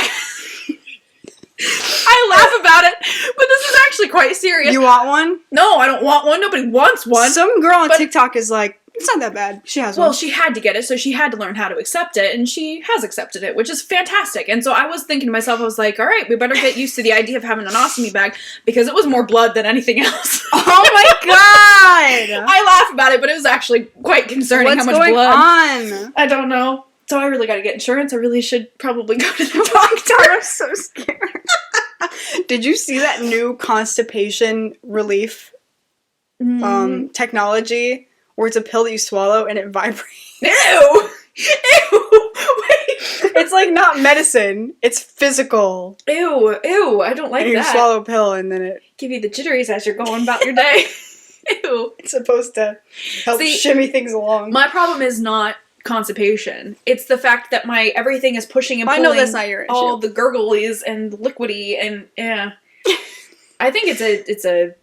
I laugh about it, but this is actually quite serious. You want one? No, I don't want one. Nobody wants one. Some girl on TikTok is like, it's not that bad. She has one. Well, she had to get it, so she had to learn how to accept it, and she has accepted it, which is fantastic. And so I was thinking to myself, I was like, all right, we better get used to the idea of having an ostomy bag, because it was more blood than anything else. Oh my god! I laugh about it, but it was actually quite concerning how much blood. What's going on? I don't know. So I really got to get insurance. I really should probably go to the doctor. I'm so scared. Did you see that new constipation relief technology where it's a pill that you swallow and it vibrates? Ew! Ew! Wait! It's like not medicine. It's physical. Ew! Ew! I don't like and that. You swallow a pill and then it... give you the jitteries as you're going about your day. Ew! It's supposed to help shimmy things along. My problem is not constipation. It's the fact that my everything is pushing and pulling. I know that's not your issue. All the gurglies and the liquidy and I think it's a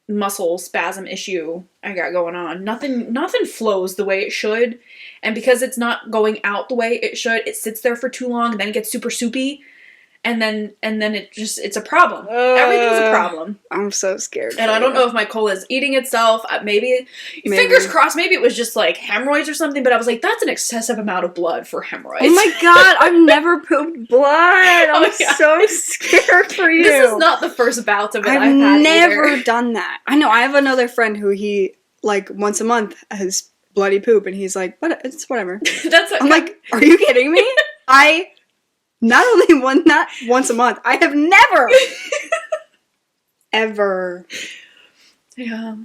muscle spasm issue I got going on. Nothing flows the way it should, and because it's not going out the way it should, it sits there for too long, and then it gets super soupy. And then it's a problem. Everything's a problem. I'm so scared. And I don't know if my colon is eating itself. Maybe. Fingers crossed, maybe it was just like hemorrhoids or something, but I was like, that's an excessive amount of blood for hemorrhoids. Oh my god, I've never pooped blood. I'm so scared for you. This is not the first bout of it I've had never done that. I know, I have another friend who he, like, once a month has bloody poop, and he's like, it's whatever. I'm like, are you kidding me? Not once a month. I have never, ever. Yeah.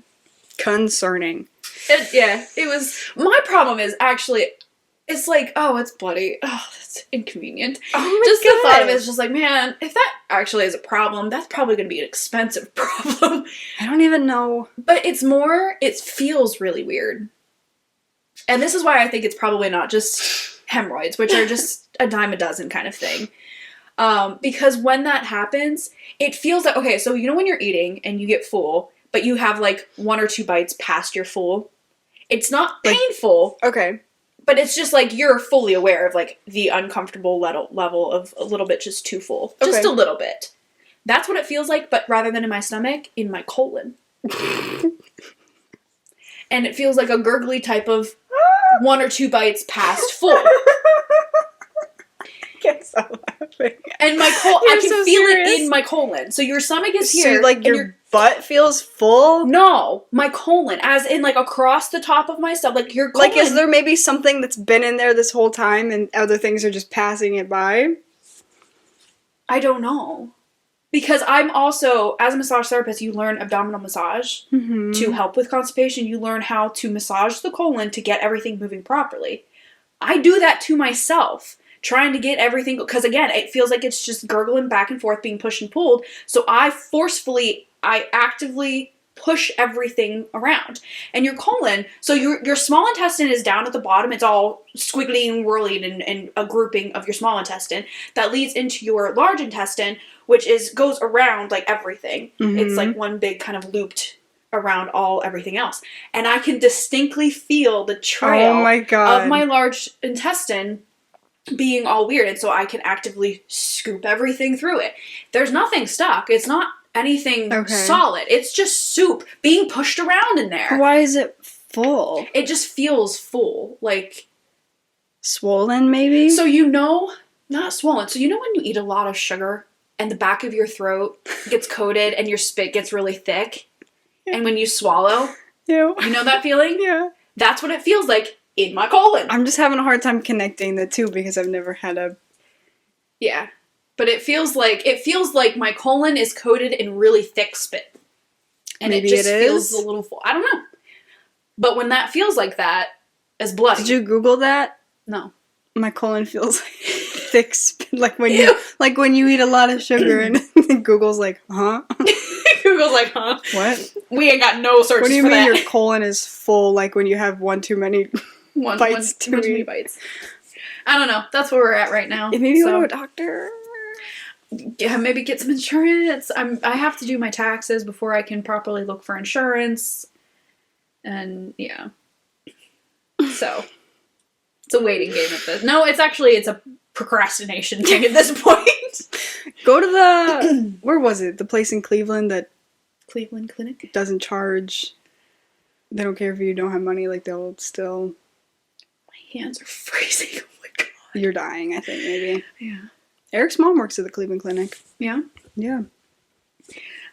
Concerning. It was, my problem is actually, it's like, oh, it's bloody. Oh, that's inconvenient. Oh my just God. the thought of it is just like, man, if that actually is a problem, that's probably going to be an expensive problem. I don't even know. But it's more, it feels really weird. And this is why I think it's probably not just hemorrhoids, which are just a dime a dozen kind of thing. Because when that happens, it feels like, okay, so you know when you're eating and you get full, but you have like 1 or 2 bites past your full, it's not painful. Okay. But it's just like you're fully aware of like the uncomfortable level of a little bit just too full. Just a little bit. That's what it feels like, but rather than in my stomach, in my colon. And it feels like a gurgly type of 1 or 2 bites past full. Can't stop laughing. And my I can so feel serious. it in my colon. So your stomach is here. So like your butt feels full? No, my colon, as in like across the top of my stomach, like your colon. Like, is there maybe something that's been in there this whole time and other things are just passing it by? I don't know. Because I'm also, as a massage therapist, you learn abdominal massage to help with constipation. You learn how to massage the colon to get everything moving properly. I do that to myself, trying to get everything, because again, it feels like it's just gurgling back and forth, being pushed and pulled. So I actively push everything around. And your colon, so your small intestine is down at the bottom. It's all squiggly and whirling and a grouping of your small intestine that leads into your large intestine, which goes around like everything. It's like one big kind of looped around everything else. And I can distinctly feel the trail of my large intestine being all weird. And so I can actively scoop everything through it. There's nothing stuck. It's not anything solid. It's just soup being pushed around in there. Why is it full? It just feels full. Like swollen, maybe? So not swollen. So when you eat a lot of sugar and the back of your throat gets coated and your spit gets really thick, and when you swallow, you know that feeling? Yeah. That's what it feels like in my colon. I'm just having a hard time connecting the two because I've never had a... Yeah. But it feels like my colon is coated in really thick spit. And maybe it just feels a little full. I don't know. But when that feels like that, as bloody. Did you Google that? No. My colon feels like thick spit, like when you eat a lot of sugar and Google's like, huh? Google's like, huh? What? We ain't got no searches for that. What do you mean your colon is full, like when you have one too many bites to eat? Too many bites. I don't know. That's where we're at right now. Maybe go to a doctor. Yeah, maybe get some insurance. I have to do my taxes before I can properly look for insurance. And yeah. So it's a waiting game at this. No, it's a procrastination thing at this point. Go to the where was it? The place in Cleveland that Cleveland Clinic doesn't charge. They don't care if you don't have money, like they'll still. My hands are freezing. Oh my god. You're dying, I think, maybe. Yeah. Eric's mom works at the Cleveland Clinic. Yeah? Yeah.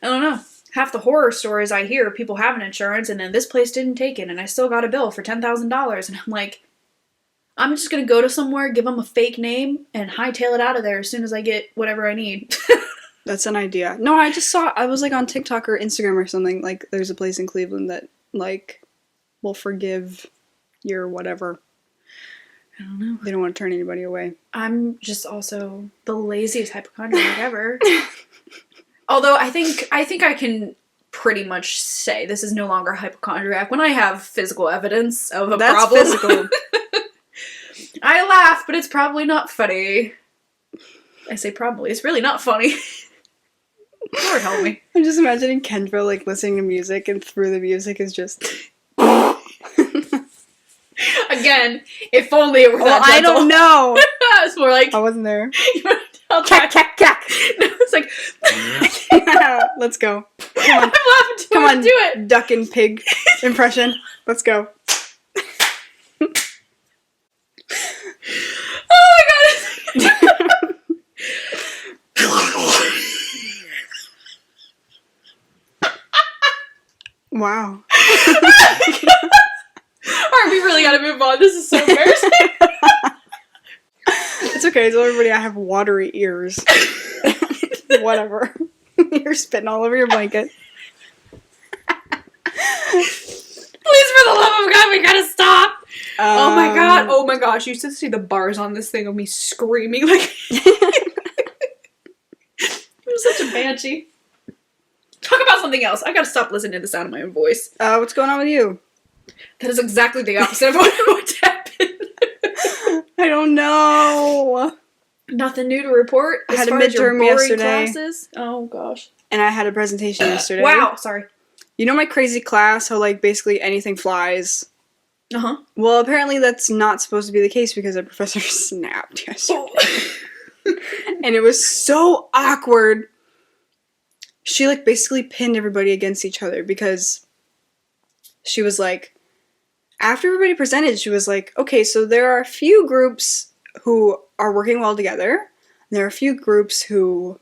I don't know. Half the horror stories I hear, people having insurance, and then this place didn't take it, and I still got a bill for $10,000, and I'm like, I'm just gonna go to somewhere, give them a fake name, and hightail it out of there as soon as I get whatever I need. That's an idea. No, I was like on TikTok or Instagram or something, like there's a place in Cleveland that, like, will forgive your whatever. I don't know. They don't want to turn anybody away. I'm just also the laziest hypochondriac ever. Although I think I can pretty much say this is no longer hypochondriac when I have physical evidence of a problem. That's physical. I laugh, but it's probably not funny. I say probably. It's really not funny. Lord help me. I'm just imagining Kendra, like, listening to music, and through the music is just... Again, if only it were that gentle. I don't know. It's more like... I wasn't there. I'll try. Cack, cack. No, it's like... Let's go. Come on. I'm laughing too Come hard on. to do it. Duck and pig impression. Let's go. Oh my god. Wow. Alright, we really gotta move on. This is so embarrassing. It's okay. Tell everybody I have watery ears. Whatever. You're spitting all over your blanket. Please, for the love of God, we gotta stop. Oh my God. Oh my gosh. You should see the bars on this thing of me screaming like I'm such a banshee. Talk about something else. I gotta stop listening to the sound of my own voice. What's going on with you? That is exactly the opposite of what happened. I don't know. Nothing new to report. I had a as your midterm boring yesterday. Classes. Oh gosh. And I had a presentation yesterday. Wow. Sorry. You know my crazy class, how like basically anything flies? Uh-huh. Well, apparently that's not supposed to be the case because our professor snapped yesterday. And it was so awkward. She like basically pinned everybody against each other because she was like, after everybody presented, she was like, okay, so there are a few groups who are working well together, and there are a few groups who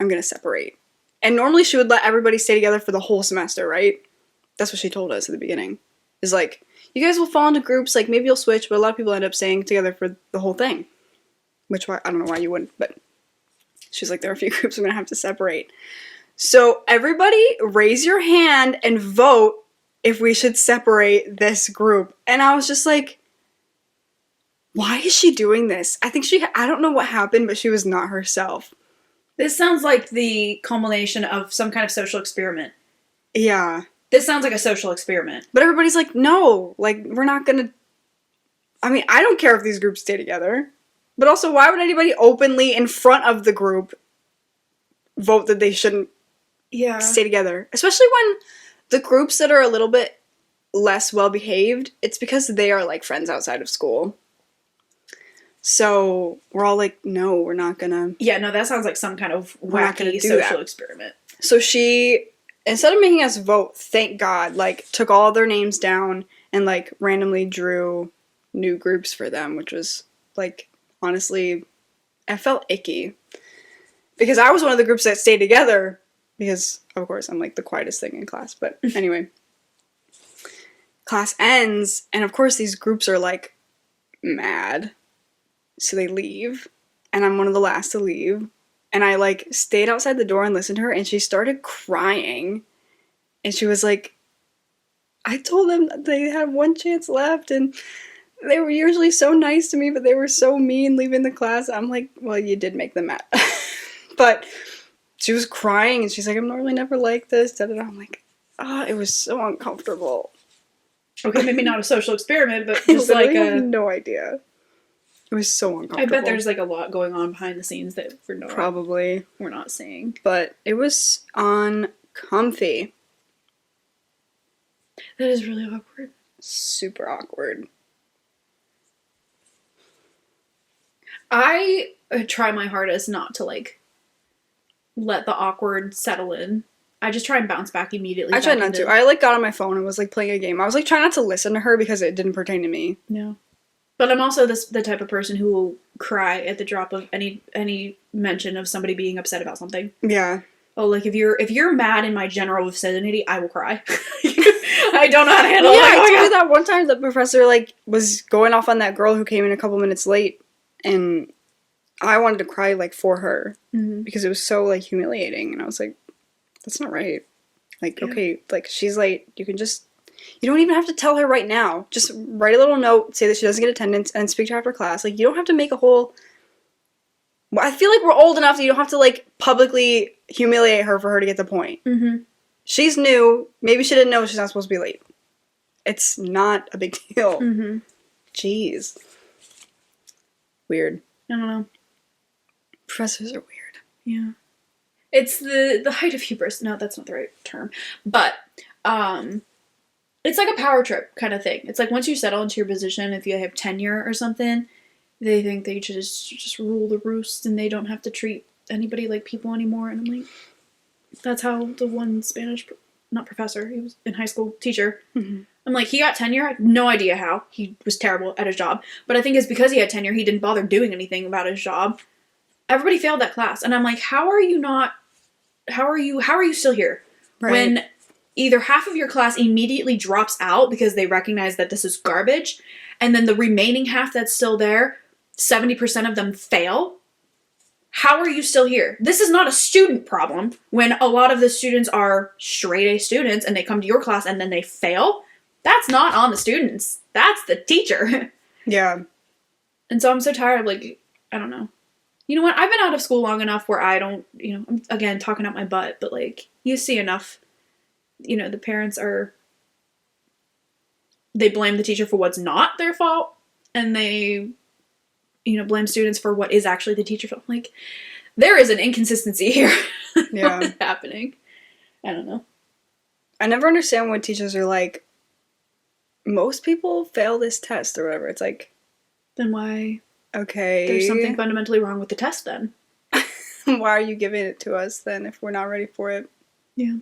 I'm going to separate. And normally she would let everybody stay together for the whole semester, right? That's what she told us at the beginning. Is like, you guys will fall into groups, like maybe you'll switch, but a lot of people end up staying together for the whole thing. Which, I don't know why you wouldn't, but she's like, there are a few groups I'm going to have to separate. So everybody raise your hand and vote if we should separate this group. And I was just like, why is she doing this? I don't know what happened, but she was not herself. This sounds like the culmination of some kind of social experiment. Yeah. This sounds like a social experiment. But everybody's like, no, like, we're not gonna... I mean, I don't care if these groups stay together. But also, why would anybody openly in front of the group vote that they shouldn't stay together? Especially when the groups that are a little bit less well-behaved, it's because they are, like, friends outside of school. So, we're all like, no, we're not gonna... Yeah, no, that sounds like some kind of wacky social experiment. So she, instead of making us vote, thank God, like, took all their names down and, like, randomly drew new groups for them, which was, like... Honestly, I felt icky. Because I was one of the groups that stayed together. Because, of course, I'm like the quietest thing in class. But anyway. Class ends. And of course, these groups are like mad. So they leave. And I'm one of the last to leave. And I like stayed outside the door and listened to her. And she started crying. And she was like, I told them that they had one chance left. And... they were usually so nice to me, but they were so mean leaving the class. I'm like, well, you did make them mad. But she was crying, and she's like, I'm normally never like this. Da-da-da. I'm like, it was so uncomfortable. Okay, maybe not a social experiment, but just like I have no idea. It was so uncomfortable. I bet there's like a lot going on behind the scenes that we're not seeing. But it was uncomfy. That is really awkward. Super awkward. I try my hardest not to, like, let the awkward settle in. I just try and bounce back immediately. I tried not to. I, like, got on my phone and was, like, playing a game. I was, like, trying not to listen to her because it didn't pertain to me. No. But I'm also the type of person who will cry at the drop of any mention of somebody being upset about something. Yeah. Oh, like, if you're mad in my general vicinity, I will cry. I don't know how to handle it. Yeah, I told you that one time the professor, like, was going off on that girl who came in a couple minutes late. And I wanted to cry, like, for her. Mm-hmm. Because it was so, like, humiliating. And I was like, that's not right. Like, okay, like, she's late. You don't even have to tell her right now. Just write a little note, say that she doesn't get attendance, and speak to her after class. Like, you don't have to make a whole... I feel like we're old enough that you don't have to, like, publicly humiliate her for her to get the point. Mm-hmm. She's new. Maybe she didn't know she's not supposed to be late. It's not a big deal. Mm-hmm. Jeez. Weird. I don't know. Professors are weird. Yeah. It's the height of hubris. No, that's not the right term. But, it's like a power trip kind of thing. It's like once you settle into your position, if you have tenure or something, they think they should just rule the roost and they don't have to treat anybody like people anymore. And I'm like, that's how the one Spanish, not professor, he was in high school, teacher. Mm-hmm. I'm like, he got tenure. I have no idea how. He was terrible at his job. But I think it's because he had tenure, he didn't bother doing anything about his job. Everybody failed that class. And I'm like, how are you still here? Right. When either half of your class immediately drops out because they recognize that this is garbage, and then the remaining half that's still there 70% of them fail, how are you still here? This is not a student problem when a lot of the students are straight A students and they come to your class and then they fail. That's not on the students. That's the teacher. Yeah. And so I'm so tired of, like, I don't know. You know what? I've been out of school long enough where I don't, you know, I'm, again, talking out my butt, but, like, you see enough, you know, the parents they blame the teacher for what's not their fault, and they, you know, blame students for what is actually the teacher's fault. Like, there is an inconsistency here. Yeah. What is happening? I don't know. I never understand when teachers are like, most people fail this test or whatever. It's like, Then why? okay. There's something fundamentally wrong with the test then. Why are you giving it to us then if we're not ready for it? Yeah.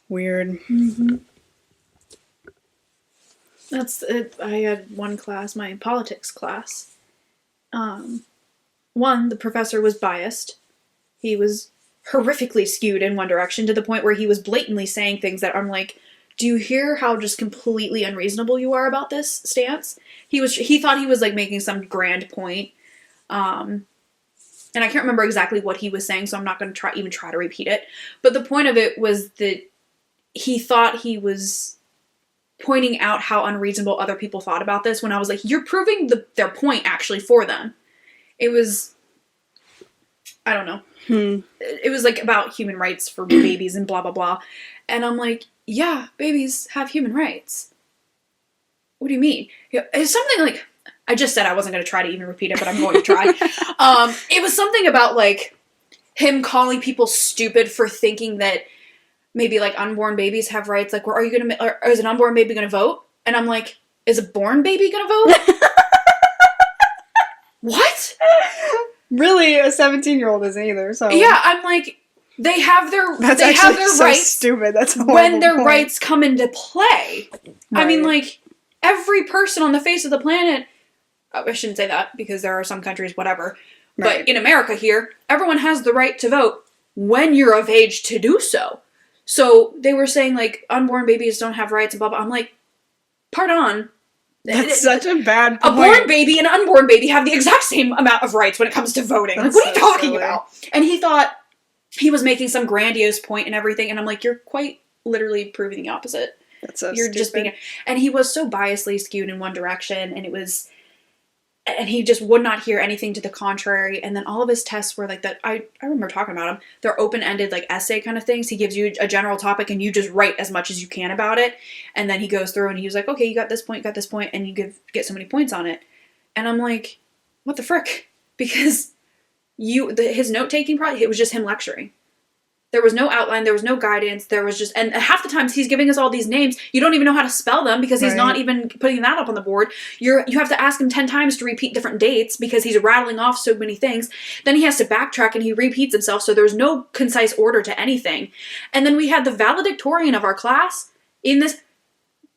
Weird. Mm-hmm. That's it. I had one class, my politics class. The professor was biased. He was horrifically skewed in one direction to the point where he was blatantly saying things that I'm like, do you hear how just completely unreasonable you are about this stance? He thought he was like making some grand point. And I can't remember exactly what he was saying, so I'm not going to even try to repeat it. But the point of it was that he thought he was pointing out how unreasonable other people thought about this, when I was like, you're proving their point actually for them. It was, I don't know. It was like about human rights for babies and blah, blah, blah. And I'm like, yeah, babies have human rights. What do you mean? It's something like, I just said I wasn't going to try to even repeat it, but I'm going to try. It was something about like him calling people stupid for thinking that maybe like unborn babies have rights. Like, are you going to, or is an unborn baby going to vote? And I'm like, is a born baby going to vote? What? Really, a 17-year-old isn't either, so. Yeah, I'm like, they have their so rights stupid. That's a when their point. rights come into play. Right. I mean, like, every person on the face of the planet, I shouldn't say that because there are some countries, whatever, Right. but in America here, everyone has the right to vote when you're of age to do so. So they were saying, like, unborn babies don't have rights and blah, blah. I'm like, pardon. That's such a bad point. A born baby and an unborn baby have the exact same amount of rights when it comes to voting. Like, what are you talking about? And he thought he was making some grandiose point and everything, and I'm like, you're quite literally proving the opposite. That's so You're stupid. just being... And he was so biasly skewed in one direction, and it was... And he just would not hear anything to the contrary. And then all of his tests were like that. I remember talking about them. They're open-ended, like, essay kind of things. He gives you a general topic, and you just write as much as you can about it. And then he goes through, and he was like, okay, you got this point, and you get so many points on it. And I'm like, what the frick? Because his note-taking project, it was just him lecturing. There was no outline, there was no guidance, there was just, and half the times he's giving us all these names, you don't even know how to spell them because he's not even putting that up on the board. You have to ask him 10 times to repeat different dates because he's rattling off so many things. Then he has to backtrack and he repeats himself, so there's no concise order to anything. And then we had the valedictorian of our class in this,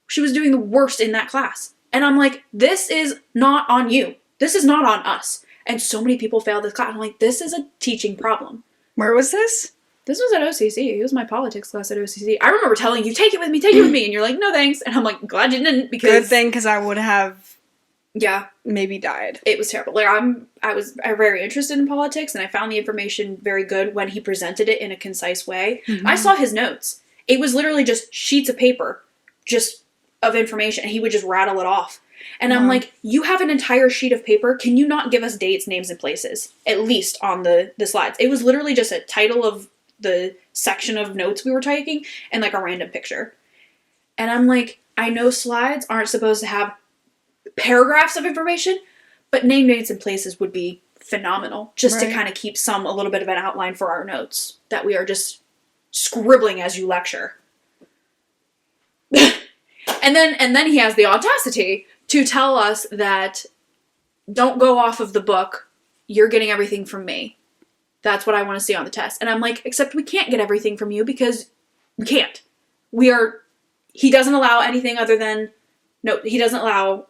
she was doing the worst in that class. And I'm like, this is not on you. This is not on us. And so many people failed this class. I'm like, this is a teaching problem. Where was this? This was at OCC. It was my politics class at OCC. I remember telling you, take it with me. And you're like, no thanks. And I'm like, glad you didn't because... Good thing, because I would have... Yeah. Maybe died. It was terrible. Like, I was very interested in politics, and I found the information very good when he presented it in a concise way. Mm-hmm. I saw his notes. It was literally just sheets of paper, just of information, and he would just rattle it off. And I'm like, you have an entire sheet of paper. Can you not give us dates, names, and places? At least on the slides. It was literally just a title of the section of notes we were taking and like a random picture. And I'm like, I know slides aren't supposed to have paragraphs of information, but name, dates, and places would be phenomenal just to kind of keep a little bit of an outline for our notes that we are just scribbling as you lecture. and then he has the audacity to tell us that don't go off of the book. You're getting everything from me. That's what I want to see on the test. And I'm like, except we can't get everything from you because we can't. He doesn't allow anything other than, he doesn't allow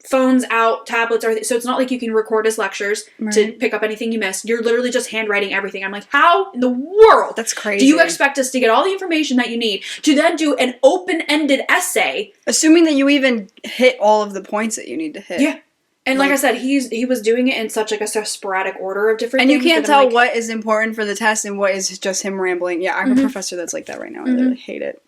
phones out, tablets, or so it's not like you can record his lectures to pick up anything you missed. You're literally just handwriting everything. I'm like, how in the world? That's crazy. Do you expect us to get all the information that you need to then do an open-ended essay? Assuming that you even hit all of the points that you need to hit. Yeah. And like I said, he was doing it in such like a sporadic order of different things. And things. you can't tell what is important for the test and what is just him rambling. Yeah, I have a professor that's like that right now. I really hate it.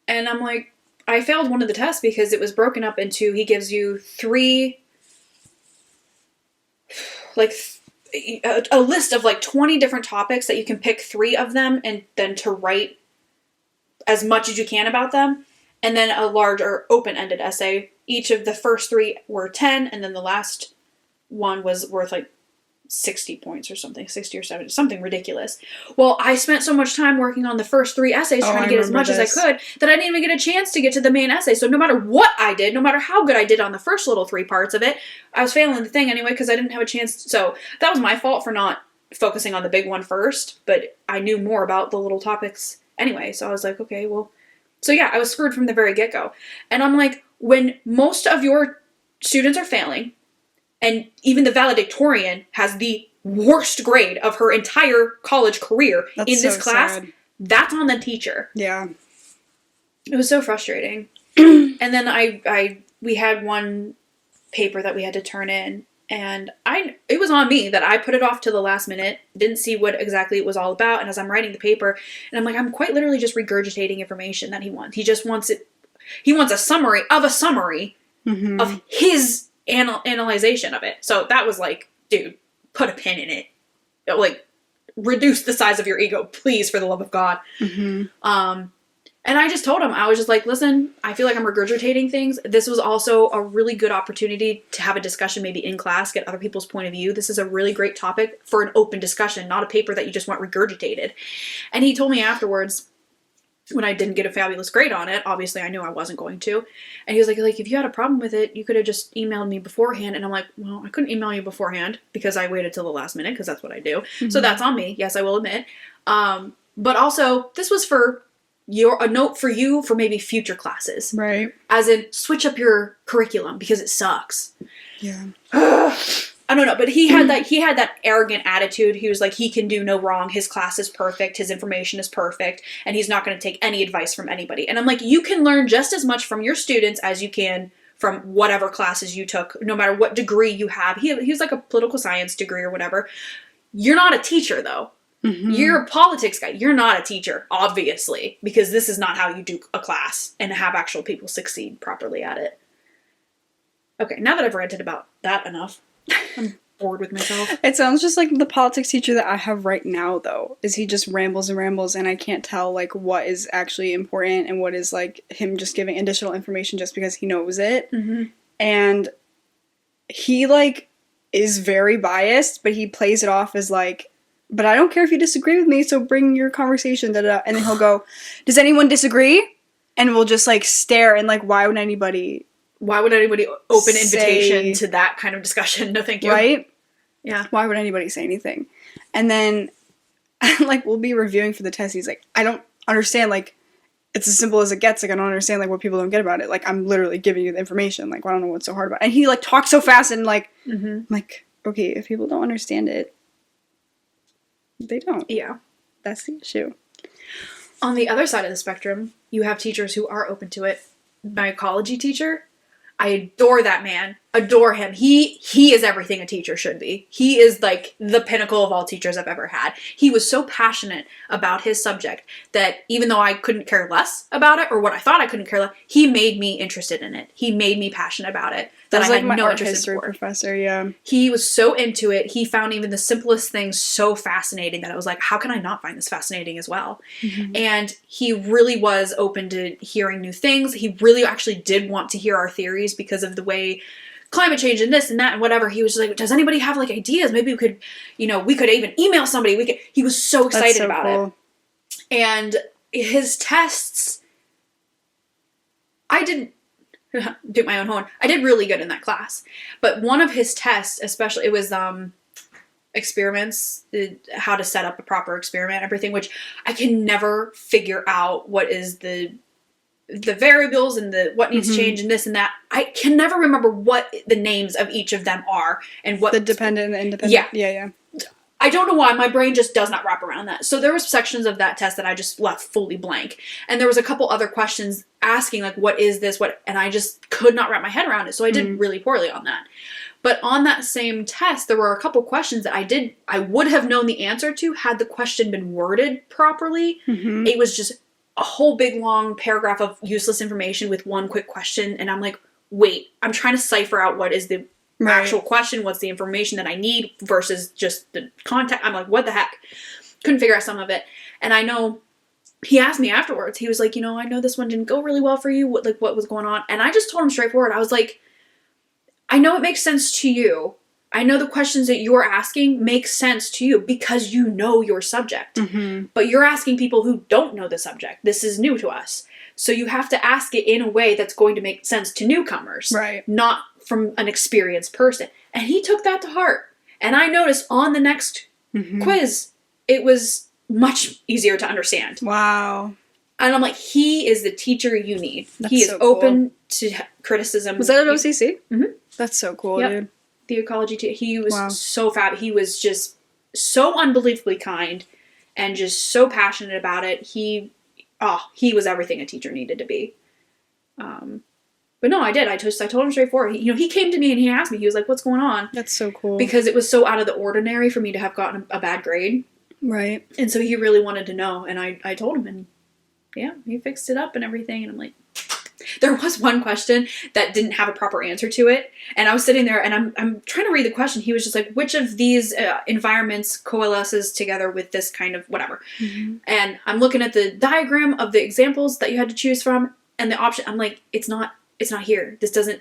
And I'm like, I failed one of the tests because it was broken up into, he gives you 3, like, a list of like 20 different topics that you can pick 3 of them and then to write as much as you can about them. And then a large or open-ended essay. Each of the first 3 were 10, and then the last one was worth like 60 points or something, 60 or 70, something ridiculous. Well, I spent so much time working on the first 3 essays trying to get as much as I could that I didn't even get a chance to get to the main essay. So no matter what I did, no matter how good I did on the first little 3 parts of it, I was failing the thing anyway because I didn't have a chance. So that was my fault for not focusing on the big one first, but I knew more about the little topics anyway. So I was like, okay, well. So yeah, I was screwed from the very get-go. And I'm like, when most of your students are failing, and even the valedictorian has the worst grade of her entire college career in this class, that's on the teacher. Yeah. It was so frustrating. And then we had one paper that we had to turn in, and it was on me that I put it off to the last minute, didn't see what exactly it was all about, and as I'm writing the paper, and I'm like, I'm quite literally just regurgitating information that he wants. He just wants it, he wants a summary of of his analyzation of it. So that was like, dude, put a pin in it. Like, reduce the size of your ego, please, for the love of God. And I just told him, I was just like, listen, I feel like I'm regurgitating things. This was also a really good opportunity to have a discussion maybe in class, get other people's point of view. This is a really great topic for an open discussion, not a paper that you just want regurgitated. And he told me afterwards, when I didn't get a fabulous grade on it, obviously I knew I wasn't going to. And he was like, if you had a problem with it, you could have just emailed me beforehand. And I'm like, well, I couldn't email you beforehand because I waited till the last minute because that's what I do. So that's on me. Yes, I will admit. But also, this was for a note for you for maybe future classes. Right. As in, switch up your curriculum because it sucks. Yeah. I don't know, but he had that arrogant attitude. He was like, he can do no wrong. His class is perfect. His information is perfect. And he's not going to take any advice from anybody. And I'm like, you can learn just as much from your students as you can from whatever classes you took, no matter what degree you have. He was like a political science degree or whatever. You're not a teacher, though. You're a politics guy. You're not a teacher, obviously, because this is not how you do a class and have actual people succeed properly at it. Okay, now that I've ranted about that enough, I'm bored with myself. It sounds just like the politics teacher that I have right now, though, is he just rambles and rambles, and I can't tell, like, what is actually important and what is, like, him just giving additional information just because he knows it. And he, like, is very biased, but he plays it off as, like, but I don't care if you disagree with me, so bring your conversation, and then he'll go, does anyone disagree? And we'll just, like, stare, and, like, why would anybody open invitation to that kind of discussion? No, thank you. Right? Yeah. Why would anybody say anything? And then, like, we'll be reviewing for the test. He's like, I don't understand, like, it's as simple as it gets. Like, I don't understand, like, what people don't get about it. Like, I'm literally giving you the information. Like, I don't know what's so hard about it. And he, like, talks so fast and, like, I'm like, okay, if people don't understand it, they don't. Yeah. That's the issue. On the other side of the spectrum, you have teachers who are open to it. My ecology teacher, I adore that man. Adore him. He is everything a teacher should be. He is like the pinnacle of all teachers I've ever had. He was so passionate about his subject that even though I couldn't care less about it, or what I thought I couldn't care less, he made me interested in it. He made me passionate about it. That I had no interest in. History professor, yeah. He was so into it. He found even the simplest things so fascinating that I was like, how can I not find this fascinating as well? And he really was open to hearing new things. He really actually did want to hear our theories because of the way climate change and this and that and whatever. He was just like, does anybody have like ideas? Maybe we could even email somebody. He was so excited about it. And his tests, I didn't toot my own horn. I did really good in that class. But one of his tests, especially, it was experiments, how to set up a proper experiment, everything, which I can never figure out what is the variables and what needs to change and this and that. I can never remember what the names of each of them are and what the dependent and the independent. Yeah. I don't know why my brain just does not wrap around that. So there was sections of that test that I just left fully blank. And there was a couple other questions asking, like, what is this? And I just could not wrap my head around it. So I did really poorly on that. But on that same test, there were a couple questions that I would have known the answer to had the question been worded properly. Mm-hmm. It was just a whole big long paragraph of useless information with one quick question. And I'm like, wait, I'm trying to cipher out what is the actual question, what's the information that I need versus just the content. I'm like, what the heck? Couldn't figure out some of it. And I know he asked me afterwards, he was like, I know this one didn't go really well for you. What was going on? And I just told him straightforward. I was like, I know it makes sense to you. I know the questions that you're asking make sense to you because you know your subject. Mm-hmm. But you're asking people who don't know the subject. This is new to us. So you have to ask it in a way that's going to make sense to newcomers. Right. Not from an experienced person. And he took that to heart. And I noticed on the next quiz, it was much easier to understand. Wow. And I'm like, he is the teacher you need. He is so open to criticism. Was that at OCC? Mm-hmm. That's so cool, dude. The ecology teacher. He was so fab. He was just so unbelievably kind and just so passionate about it. He was everything a teacher needed to be. But no, I did. I told him straightforward. He came to me and he asked me. He was like, "What's going on?" That's so cool. Because it was so out of the ordinary for me to have gotten a bad grade. Right. And so he really wanted to know, and I told him, and he fixed it up and everything. And I'm like, there was one question that didn't have a proper answer to it, and I was sitting there and I'm trying to read the question. He was just like, which of these environments coalesces together with this kind of whatever? Mm-hmm. And I'm looking at the diagram of the examples that you had to choose from, and the option. I'm like, it's not here. This doesn't.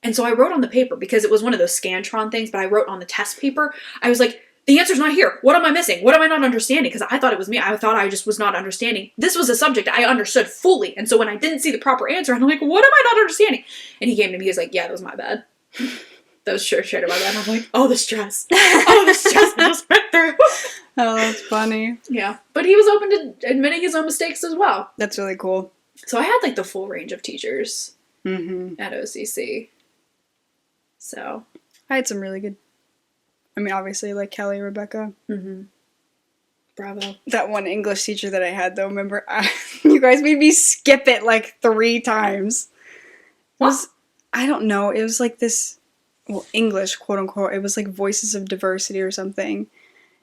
And so I wrote on the paper because it was one of those Scantron things. But I wrote on the test paper. I was like, the answer's not here. What am I missing? What am I not understanding? Because I thought it was me. I thought I just was not understanding. This was a subject I understood fully. And so when I didn't see the proper answer, I'm like, what am I not understanding? And he came to me. He was like, yeah, that was my bad. That was straight about that. And I'm like, oh, the stress. Oh, the stress I just went through. Oh, that's funny. Yeah. But he was open to admitting his own mistakes as well. That's really cool. So I had like the full range of teachers at OCC. So I had some really good. I mean, obviously, like Kelly, Rebecca. Mm-hmm. Bravo. That one English teacher that I had, though, remember, you guys made me skip it like 3 times. I don't know. It was like this, English, quote unquote. It was like Voices of Diversity or something.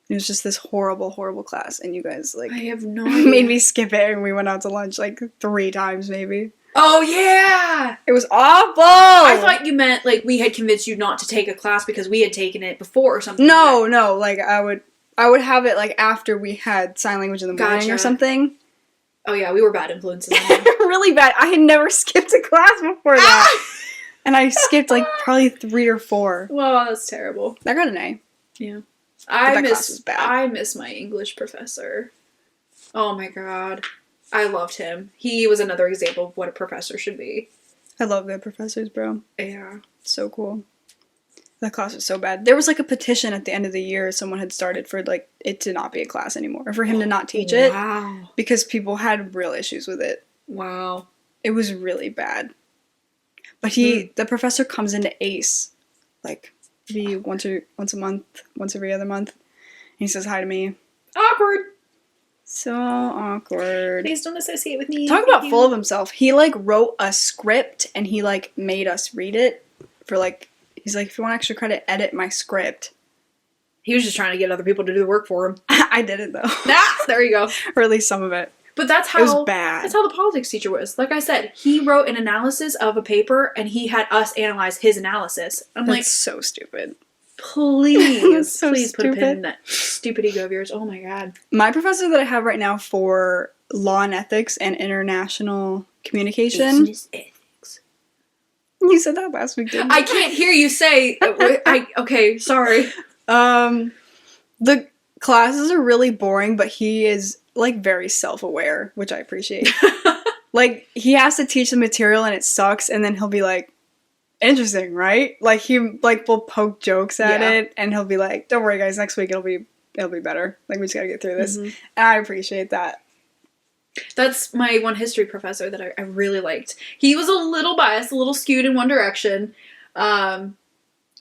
It was just this horrible, horrible class. And you guys, like, I have no idea. Made me skip it, and we went out to lunch like 3 times, maybe. Oh, yeah! It was awful! I thought you meant, like, we had convinced you not to take a class because we had taken it before or something. No, like, I would have it, like, after we had sign language in the morning or something. Oh, yeah, we were bad influences. Really bad. I had never skipped a class before that. And I skipped, like, probably 3 or 4. Well, that's terrible. I got an A. Yeah. I miss my English professor. Oh, my God. I loved him. He was another example of what a professor should be. I love good professors, bro. Yeah. So cool. That class was so bad. There was like a petition at the end of the year someone had started for like it to not be a class anymore. Or for him to not teach it. Wow. Because people had real issues with it. Wow. It was really bad. But the professor comes into ACE like maybe once a month, once every other month. And he says hi to me. Awkward. So awkward. Please don't associate with me. Talk about full of himself. He, like, wrote a script, and he, like, made us read it for, like, he's like, if you want extra credit, edit my script. He was just trying to get other people to do the work for him. I did it, though. There you go. Or at least some of it. But that's how... It was bad. That's how the politics teacher was. Like I said, he wrote an analysis of a paper, and he had us analyze his analysis. I'm like... That's so stupid. Please, please put a pin in that stupid ego of yours. Oh my God. My professor that I have right now for law and ethics and international communication. Business ethics. You said that last week, didn't you? I can't hear you say. Okay, sorry. The classes are really boring, but he is like very self-aware, which I appreciate. Like he has to teach the material and it sucks, and then he'll be like, interesting, right? Like he like will poke jokes at it, and he'll be like, "Don't worry, guys. Next week it'll be better. Like we just gotta get through this." Mm-hmm. And I appreciate that. That's my one history professor that I really liked. He was a little biased, a little skewed in one direction,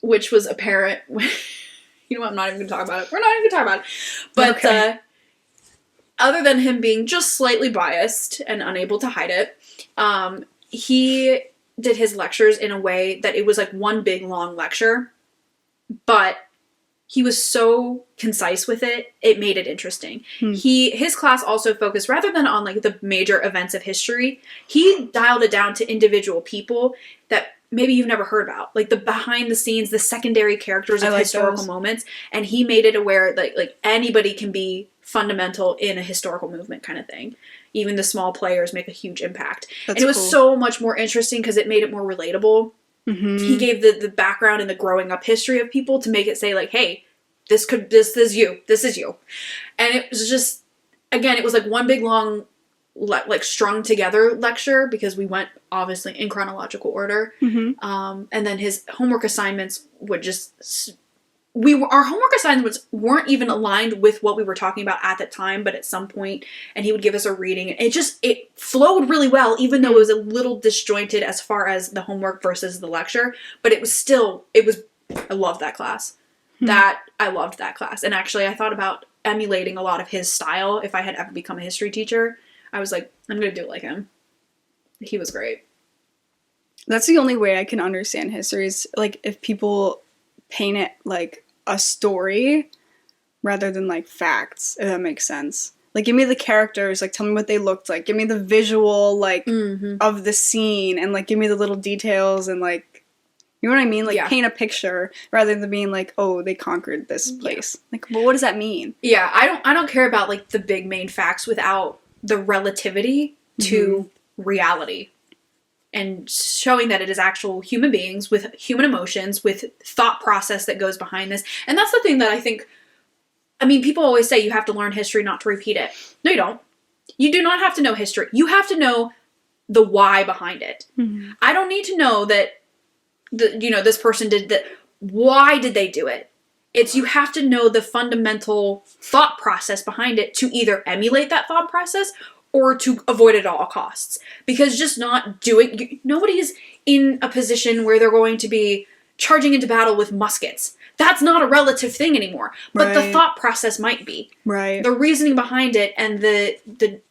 which was apparent. You know what? I'm not even gonna talk about it. We're not even gonna talk about it. But okay. Other than him being just slightly biased and unable to hide it, He did his lectures in a way that it was like one big long lecture, but he was so concise with it, it made it interesting. His class also focused, rather than on like the major events of history, he dialed it down to individual people that maybe you've never heard about, like the behind the scenes, the secondary characters of historical moments, and he made it aware that like anybody can be fundamental in a historical movement kind of thing. Even the small players make a huge impact. And it was so much more interesting because it made it more relatable. He gave the background and the growing up history of people to make it say like, hey, this is you. And it was just, again, it was like one big long, like strung together lecture because we went obviously in chronological order. And then his homework assignments would just, our homework assignments weren't even aligned with what we were talking about at the time, but at some point, and he would give us a reading. It flowed really well, even though it was a little disjointed as far as the homework versus the lecture, but I loved that class. I loved that class. And actually, I thought about emulating a lot of his style if I had ever become a history teacher. I was like, I'm going to do it like him. He was great. That's the only way I can understand history is like if people paint it like a story rather than like facts, if that makes sense. Like give me the characters, like tell me what they looked like, give me the visual like of the scene, and like give me the little details, and like, you know what I mean, like paint a picture rather than being like, oh, they conquered this place. Like, well, what does that mean? I don't care about like the big main facts without the relativity to reality. And showing that it is actual human beings with human emotions, with thought process that goes behind this. And that's the thing that I think, I mean, people always say you have to learn history not to repeat it. No, you don't. You do not have to know history. You have to know the why behind it. I don't need to know that, this person did that. Why did they do it? You have to know the fundamental thought process behind it to either emulate that thought process or to avoid it at all costs. Because just not doing... Nobody is in a position where they're going to be charging into battle with muskets. That's not a relative thing anymore. But the thought process might be. Right. The reasoning behind it and the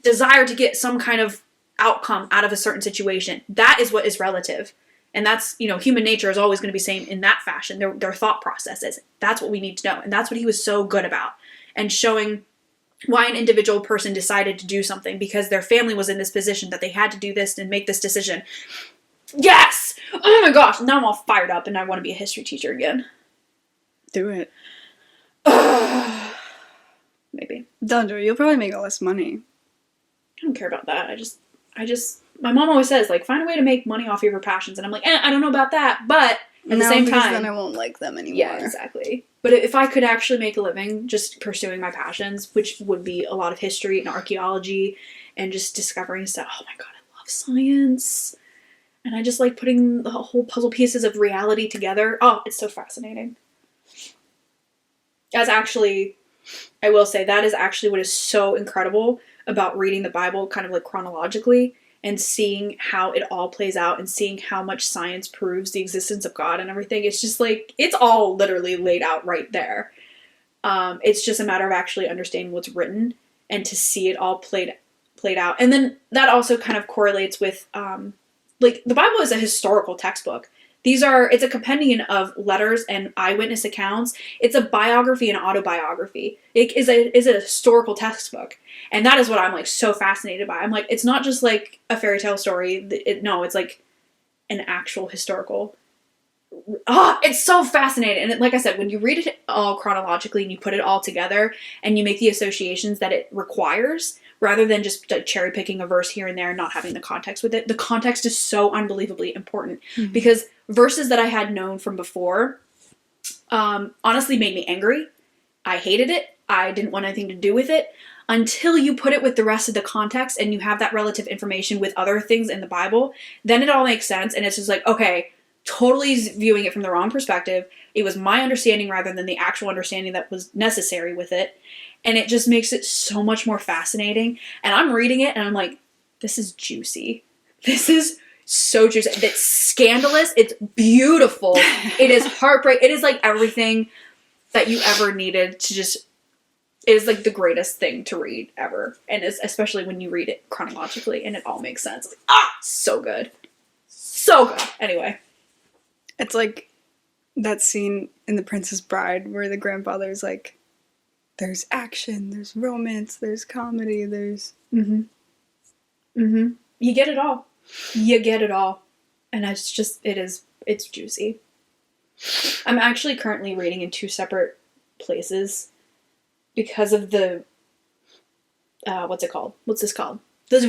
desire to get some kind of outcome out of a certain situation. That is what is relative. And that's, human nature is always going to be same in that fashion. Their thought processes. That's what we need to know. And that's what he was so good about. And showing why an individual person decided to do something because their family was in this position that they had to do this and make this decision. Yes! Oh my gosh, now I'm all fired up and I want to be a history teacher again. Do it. Maybe. Don't do it. You'll probably make less money. I don't care about that. My mom always says, like, find a way to make money off your passions. And I'm like, I don't know about that, but at the same time. Then I won't like them anymore. Yeah, exactly. But if I could actually make a living just pursuing my passions, which would be a lot of history and archaeology and just discovering stuff. Oh my God, I love science. And I just like putting the whole puzzle pieces of reality together. Oh, it's so fascinating. I will say, that is actually what is so incredible about reading the Bible kind of like chronologically and seeing how it all plays out and seeing how much science proves the existence of God and everything. It's just like, it's all literally laid out right there. It's just a matter of actually understanding what's written and to see it all played out. And then that also kind of correlates with, like, the Bible is a historical textbook. It's a compendium of letters and eyewitness accounts. It's a biography and autobiography. It is a historical textbook. And that is what I'm like so fascinated by. I'm like, it's not just like a fairy tale story. It's like an actual historical. It's so fascinating. And like I said, when you read it all chronologically and you put it all together and you make the associations that it requires, rather than just cherry picking a verse here and there and not having the context with it, the context is so unbelievably important because verses that I had known from before honestly made me angry. I hated it. I didn't want anything to do with it until you put it with the rest of the context and you have that relative information with other things in the Bible. Then it all makes sense. And it's just like, okay, totally viewing it from the wrong perspective. It was my understanding rather than the actual understanding that was necessary with it. And it just makes it so much more fascinating. And I'm reading it and I'm like, this is juicy. This is so juicy. It's scandalous. It's beautiful. It is heartbreak. It is like everything that you ever needed to just It is like the greatest thing to read ever, and it's especially when you read it chronologically and it all makes sense. Like, so good, so good. Anyway, it's like that scene in The Princess Bride where the grandfather's like, "There's action, there's romance, there's comedy, there's." You get it all. You get it all, and it's juicy. I'm actually currently reading in 2 separate places. Because of the, what's it called? What's this called? The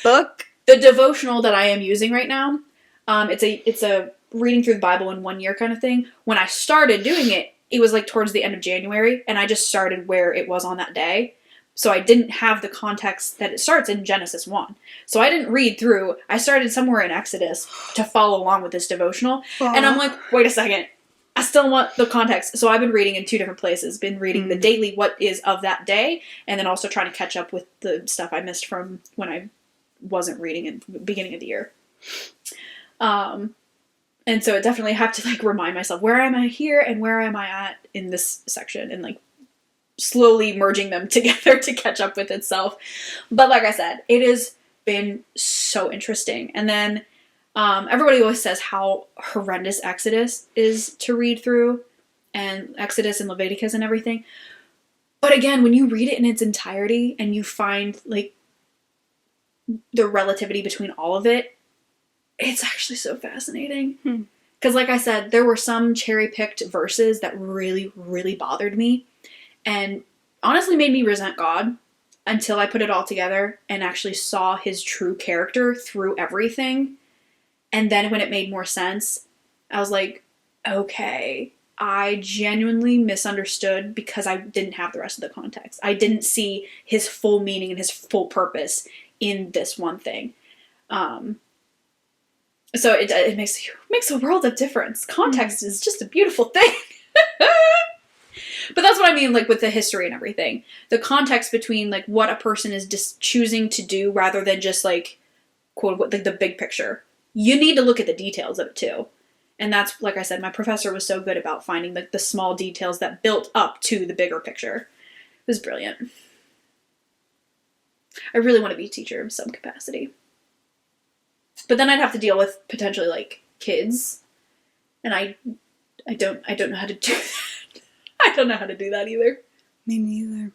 Book? The devotional that I am using right now. It's a reading through the Bible in 1 year kind of thing. When I started doing it, it was like towards the end of January, and I just started where it was on that day. So I didn't have the context that it starts in Genesis 1. So I didn't read through. I started somewhere in Exodus to follow along with this devotional. Aww. And I'm like, wait a second. I still want the context. So I've been reading in 2 different places. Been reading the daily what is of that day, and then also trying to catch up with the stuff I missed from when I wasn't reading in the beginning of the year. And so I definitely have to like remind myself, where am I here and where am I at in this section, and like slowly merging them together to catch up with itself. But like I said, it has been so interesting. And then everybody always says how horrendous Exodus is to read through, and Exodus and Leviticus and everything. But again, when you read it in its entirety and you find like the relativity between all of it, it's actually so fascinating. Because like I said, there were some cherry-picked verses that really, really bothered me and honestly made me resent God until I put it all together and actually saw his true character through everything. And then when it made more sense, I was like, okay, I genuinely misunderstood because I didn't have the rest of the context. I didn't see his full meaning and his full purpose in this one thing. So it makes a world of difference. Context is just a beautiful thing. But that's what I mean, like, with the history and everything. The context between, like, what a person is just choosing to do rather than just, like, quote-unquote, like, the big picture. You need to look at the details of it, too. And that's, like I said, my professor was so good about finding, like, the small details that built up to the bigger picture. It was brilliant. I really want to be a teacher in some capacity. But then I'd have to deal with, potentially, like, kids. And I don't know how to do that. I don't know how to do that either. Me neither.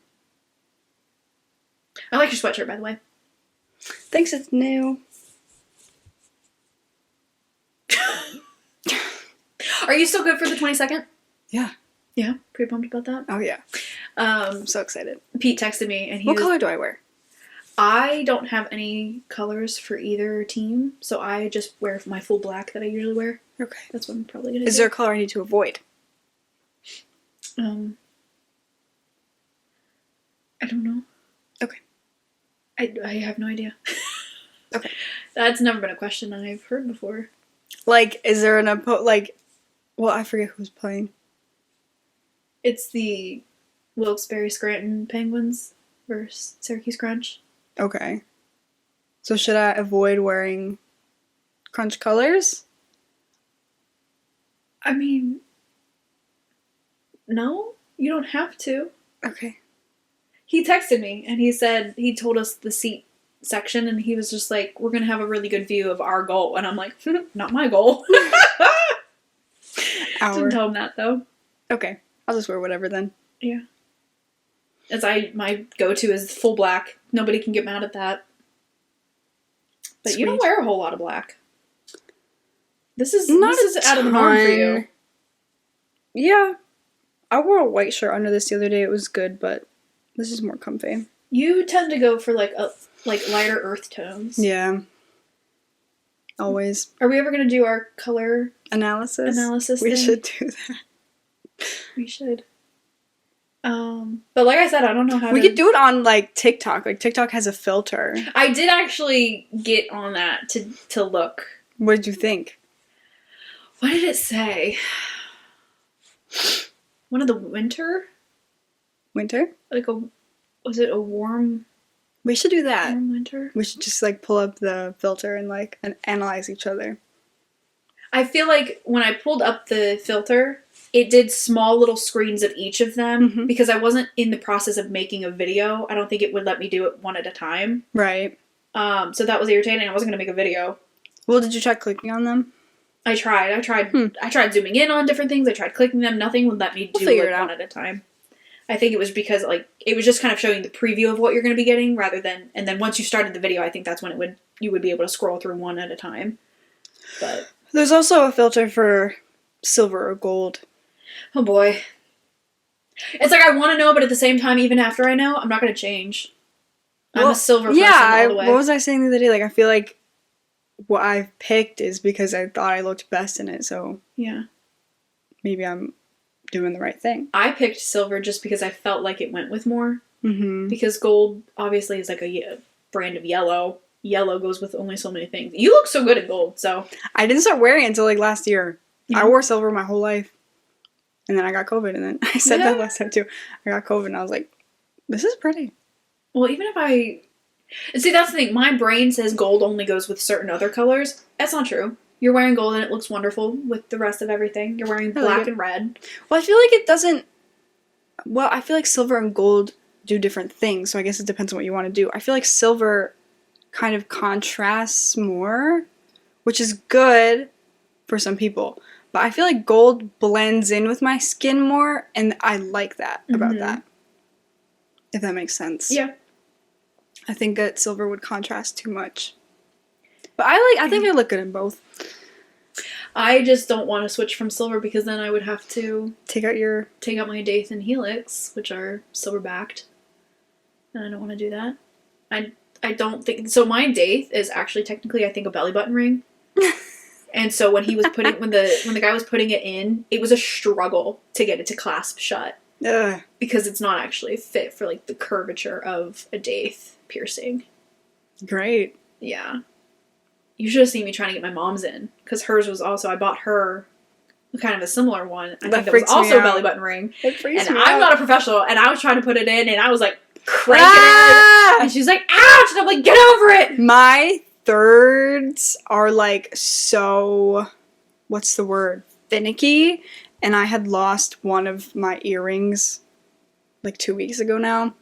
I like your sweatshirt, by the way. Thanks, it's new. Are you still good for the 22nd? Yeah. Yeah? Pretty pumped about that? Oh, yeah. I'm so excited. Pete texted me and What color do I wear? I don't have any colors for either team, so I just wear my full black that I usually wear. Okay. That's what I'm probably going to do. Is there a color I need to avoid? I don't know. Okay. I have no idea. Okay. That's never been a question I've heard before. Like, is there an well, I forget who's playing. It's the Wilkes-Barre Scranton Penguins versus Syracuse Crunch. Okay. So should I avoid wearing Crunch colors? I mean, no, you don't have to. Okay. He texted me and he said, he told us the seat section and he was just like, we're going to have a really good view of our goal. And I'm like, not my goal. Didn't tell him that though. Okay. I'll just wear whatever then. Yeah. My go-to is full black. Nobody can get mad at that. But Sweet. You don't wear a whole lot of black. This is out of the norm for you. Yeah. I wore a white shirt under this the other day. It was good, but this is more comfy. You tend to go for like lighter earth tones. Yeah. Always. Are we ever going to do our color analysis? We should do that. We should. But like I said, I don't know how we could do it on like TikTok. Like TikTok has a filter. I did actually get on that to look. What did you think? What did it say? One of the winter? Winter? Was it a warm? We should do that. Warm winter? We should just like pull up the filter and analyze each other. I feel like when I pulled up the filter, it did small little screens of each of them Mhm. because I wasn't in the process of making a video. I don't think it would let me do it one at a time. Right. So that was irritating. I wasn't going to make a video. Well, did you try clicking on them? I tried. I tried zooming in on different things. I tried clicking them. Nothing would let me do it one at a time. I think it was because like it was just kind of showing the preview of what you're going to be getting rather than, and then once you started the video, I think that's when you would be able to scroll through one at a time. But there's also a filter for silver or gold. Oh boy. It's like I want to know, but at the same time, even after I know, I'm not going to change. I'm a silver person all the way. What was I saying the other day? Like, I feel like what I've picked is because I thought I looked best in it, so yeah, maybe I'm doing the right thing. I picked silver just because I felt like it went with more. Mm-hmm. Because gold obviously is like a brand of yellow. Yellow goes with only so many things. You look so good at gold, so I didn't start wearing it until like last year. Yeah. I wore silver my whole life. And then I got COVID, and then I said that last time too. I got COVID, and I was like, this is pretty. Well, even if and see, that's the thing. My brain says gold only goes with certain other colors. That's not true. You're wearing gold, and it looks wonderful with the rest of everything. You're wearing black and red. Well, I feel like it doesn't... Well, I feel like silver and gold do different things, so I guess it depends on what you want to do. I feel like silver kind of contrasts more, which is good for some people. But I feel like gold blends in with my skin more, and I like that about that. If that makes sense. Yeah. I think that silver would contrast too much. But I think I look good in both. I just don't want to switch from silver because then I would have to take out my Daith and Helix, which are silver backed. And I don't want to do that. I don't think so. My Daith is actually technically I think a belly button ring. And so when he was when the guy was putting it in, it was a struggle to get it to clasp shut. Ugh. Because it's not actually fit for like the curvature of a Daith piercing. Great. Yeah. You should have seen me trying to get my mom's in. Because hers was also, I bought her kind of a similar one. I think that was also a belly button ring. And I'm not a professional, and I was trying to put it in, and I was like cranking it. And she's like, ouch! And I'm like, get over it! My thirds are like so, what's the word? Finicky. And I had lost one of my earrings like 2 weeks ago now.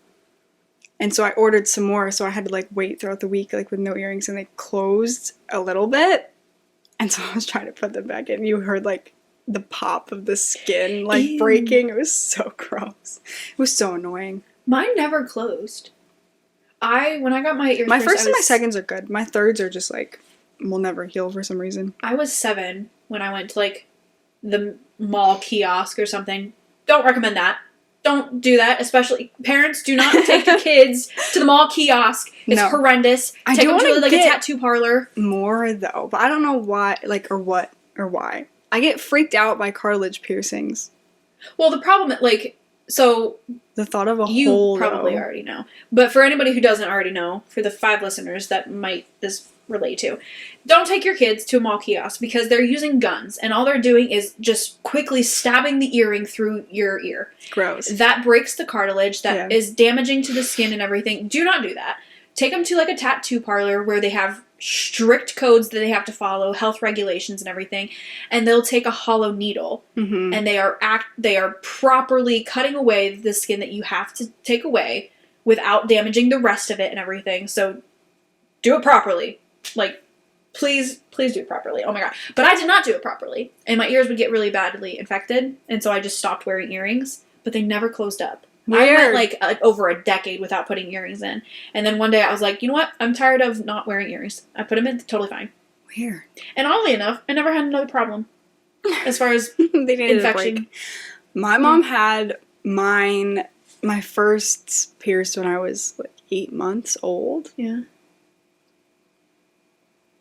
And so I ordered some more, so I had to like wait throughout the week like with no earrings, and they closed a little bit. And so I was trying to put them back in. You heard like the pop of the skin like breaking. It was so gross. It was so annoying. Mine never closed. When I got my earrings, my first and my seconds are good. My thirds are just like will never heal for some reason. I was 7 when I went to like the mall kiosk or something. Don't recommend that. Don't do that. Especially parents, do not take your kids to the mall kiosk. It's horrendous. Take them to like a tattoo parlor. More though, but I don't know why, like or why. I get freaked out by cartilage piercings. Well, the problem, like, so the thought of a you hole. You probably already know, but for anybody who doesn't already know, for the 5 listeners that might this relate to, don't take your kids to a mall kiosk because they're using guns and all they're doing is just quickly stabbing the earring through your ear. Gross. That breaks the cartilage. That is damaging to the skin and everything. Do not do that. Take them to like a tattoo parlor where they have strict codes that they have to follow, health regulations and everything, and they'll take a hollow needle and they are properly cutting away the skin that you have to take away without damaging the rest of it and everything. So do it properly. Like, please do it properly. Oh my god. But I did not do it properly. And my ears would get really badly infected. And so I just stopped wearing earrings. But they never closed up. Weird. I went like over a decade without putting earrings in. And then one day I was like, you know what? I'm tired of not wearing earrings. I put them in, totally fine. Weird. And oddly enough, I never had another problem. As far as they didn't infection. Break. My mom had my first pierced when I was like 8 months old. Yeah.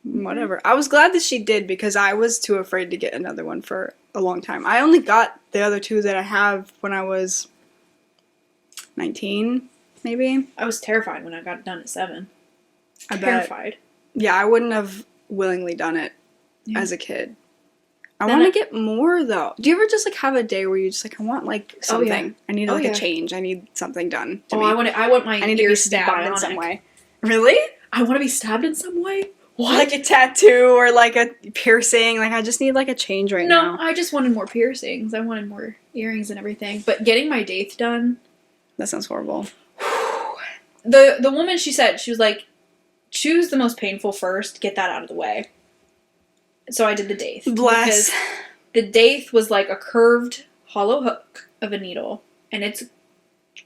Whatever. I was glad that she did because I was too afraid to get another one for a long time. I only got the other 2 that I have when I was 19, maybe. I was terrified when I got it done at 7. I bet. Terrified. Yeah, I wouldn't have willingly done it as a kid. I want to get more though. Do you ever just like have a day where you just like I want like something? Oh, yeah. I need like a change. I need something done. To me. I want my I need to be ears stabbed to be in some bionic. way. Really? I want to be stabbed in some way? What? Like a tattoo or like a piercing. Like, I just need like a change right now. No, I just wanted more piercings. I wanted more earrings and everything. But getting my daith done. That sounds horrible. The woman, she said, she was like, choose the most painful first, get that out of the way. So I did the daith. Bless. Because the daith was like a curved, hollow hook of a needle, and it's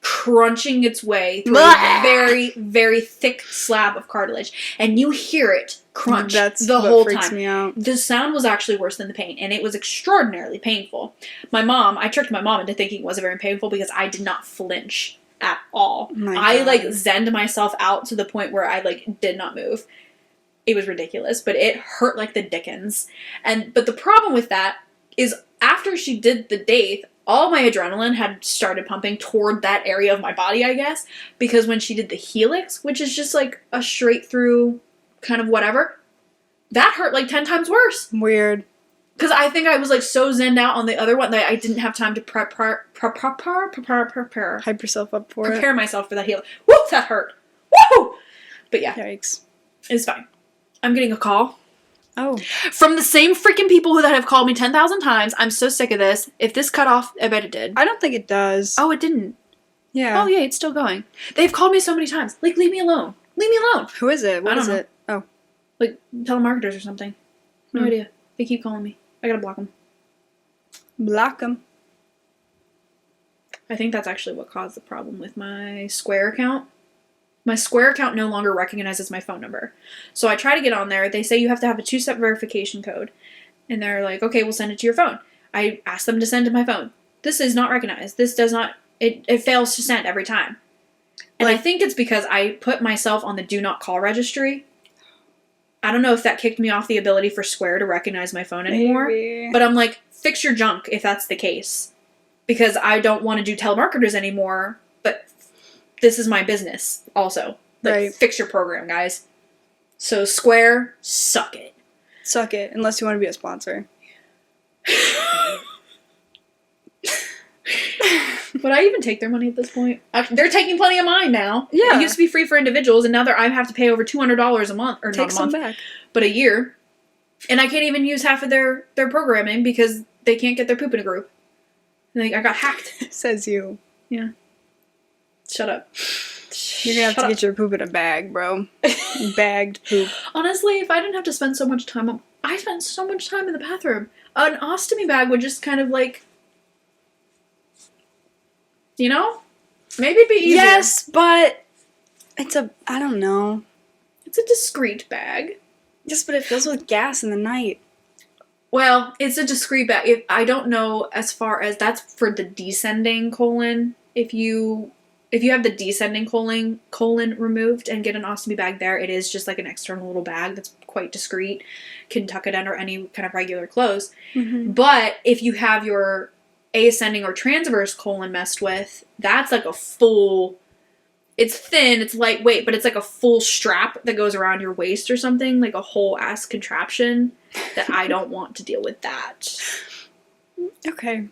crunching its way through a very, very thick slab of cartilage, and you hear it crunch the whole freaks time. Me out. The sound was actually worse than the pain, and it was extraordinarily painful. I tricked my mom into thinking it wasn't very painful because I did not flinch at all. I like zenned myself out to the point where I like did not move. It was ridiculous, but it hurt like the dickens. But the problem with that is after she did the daith, all my adrenaline had started pumping toward that area of my body, I guess, because when she did the helix, which is just like a straight through kind of whatever, that hurt like 10 times worse. Weird. Because I think I was like so zenned out on the other one that I didn't have time to prepare Hype yourself up for prepare myself for that helix. Woo, that hurt. Woo! But yeah, Yikes. it's fine. I'm getting a call. Oh. From the same freaking people that have called me 10,000 times. I'm so sick of this. If this cut off, I bet it did. I don't think it does. Oh, it didn't. Yeah. Oh, yeah, it's still going. They've called me so many times. Like, leave me alone. Leave me alone. Who is it? What is know. it? Oh. Like, telemarketers or something. No idea. They keep calling me. I gotta block them. Block them. I think that's actually what caused the problem with my Square account. My Square account no longer recognizes my phone number. So I try to get on there. They say you have to have a 2-step verification code. And they're like, okay, we'll send it to your phone. I asked them to send to my phone. This is not recognized. This does not, it fails to send every time. And I think it's because I put myself on the do not call registry. I don't know if that kicked me off the ability for Square to recognize my phone anymore. Maybe. But I'm like, fix your junk if that's the case. Because I don't want to do telemarketers anymore, but this is my business also. Like, right. Fix your program, guys. So Square, suck it. Suck it, unless you want to be a sponsor. Would I even take their money at this point? They're taking plenty of mine now. Yeah. It used to be free for individuals, and now I have to pay over $200 a month, or Take not a some month, back. but a year. And I can't even use half of their programming because they can't get their poop in a group. Like, I got hacked. Says you. Yeah. Shut up. You're gonna have to get your poop in a bag, bro. Bagged poop. Honestly, if I didn't have to spend so much time I spent so much time in the bathroom. An ostomy bag would just kind of like, you know? Maybe it'd be easier. Yes, but I don't know. It's a discreet bag. Yes, but it fills with gas in the night. Well, it's a discreet bag. I don't know as far as that's for the descending colon. If you have the descending colon removed and get an ostomy bag there, it is just like an external little bag that's quite discreet. Can tuck it under any kind of regular clothes. Mm-hmm. But if you have your ascending or transverse colon messed with, that's like a full... It's thin, it's lightweight, but it's like a full strap that goes around your waist or something, like a whole ass contraption that I don't want to deal with that. Okay.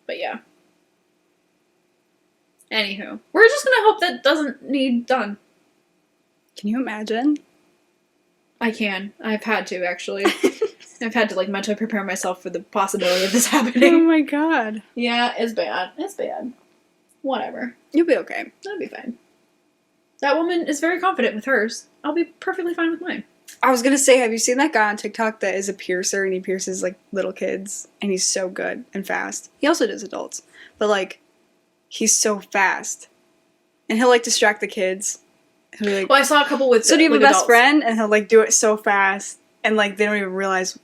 But yeah. Anywho, we're just gonna hope that doesn't need done. Can you imagine? I can. I've had to, actually. I've had to, like, mentally prepare myself for the possibility of this happening. Oh my god. Yeah, it's bad. It's bad. Whatever. You'll be okay. That'll be fine. That woman is very confident with hers. I'll be perfectly fine with mine. I was gonna say, have you seen that guy on TikTok that is a piercer and he pierces, like, little kids? And he's so good and fast. He also does adults. But, like, he's so fast. And he'll, like, distract the kids. He'll be like, well, I saw a couple with so do you have like, a best adults. friend? And he'll, like, do it so fast. And, like, they don't even realize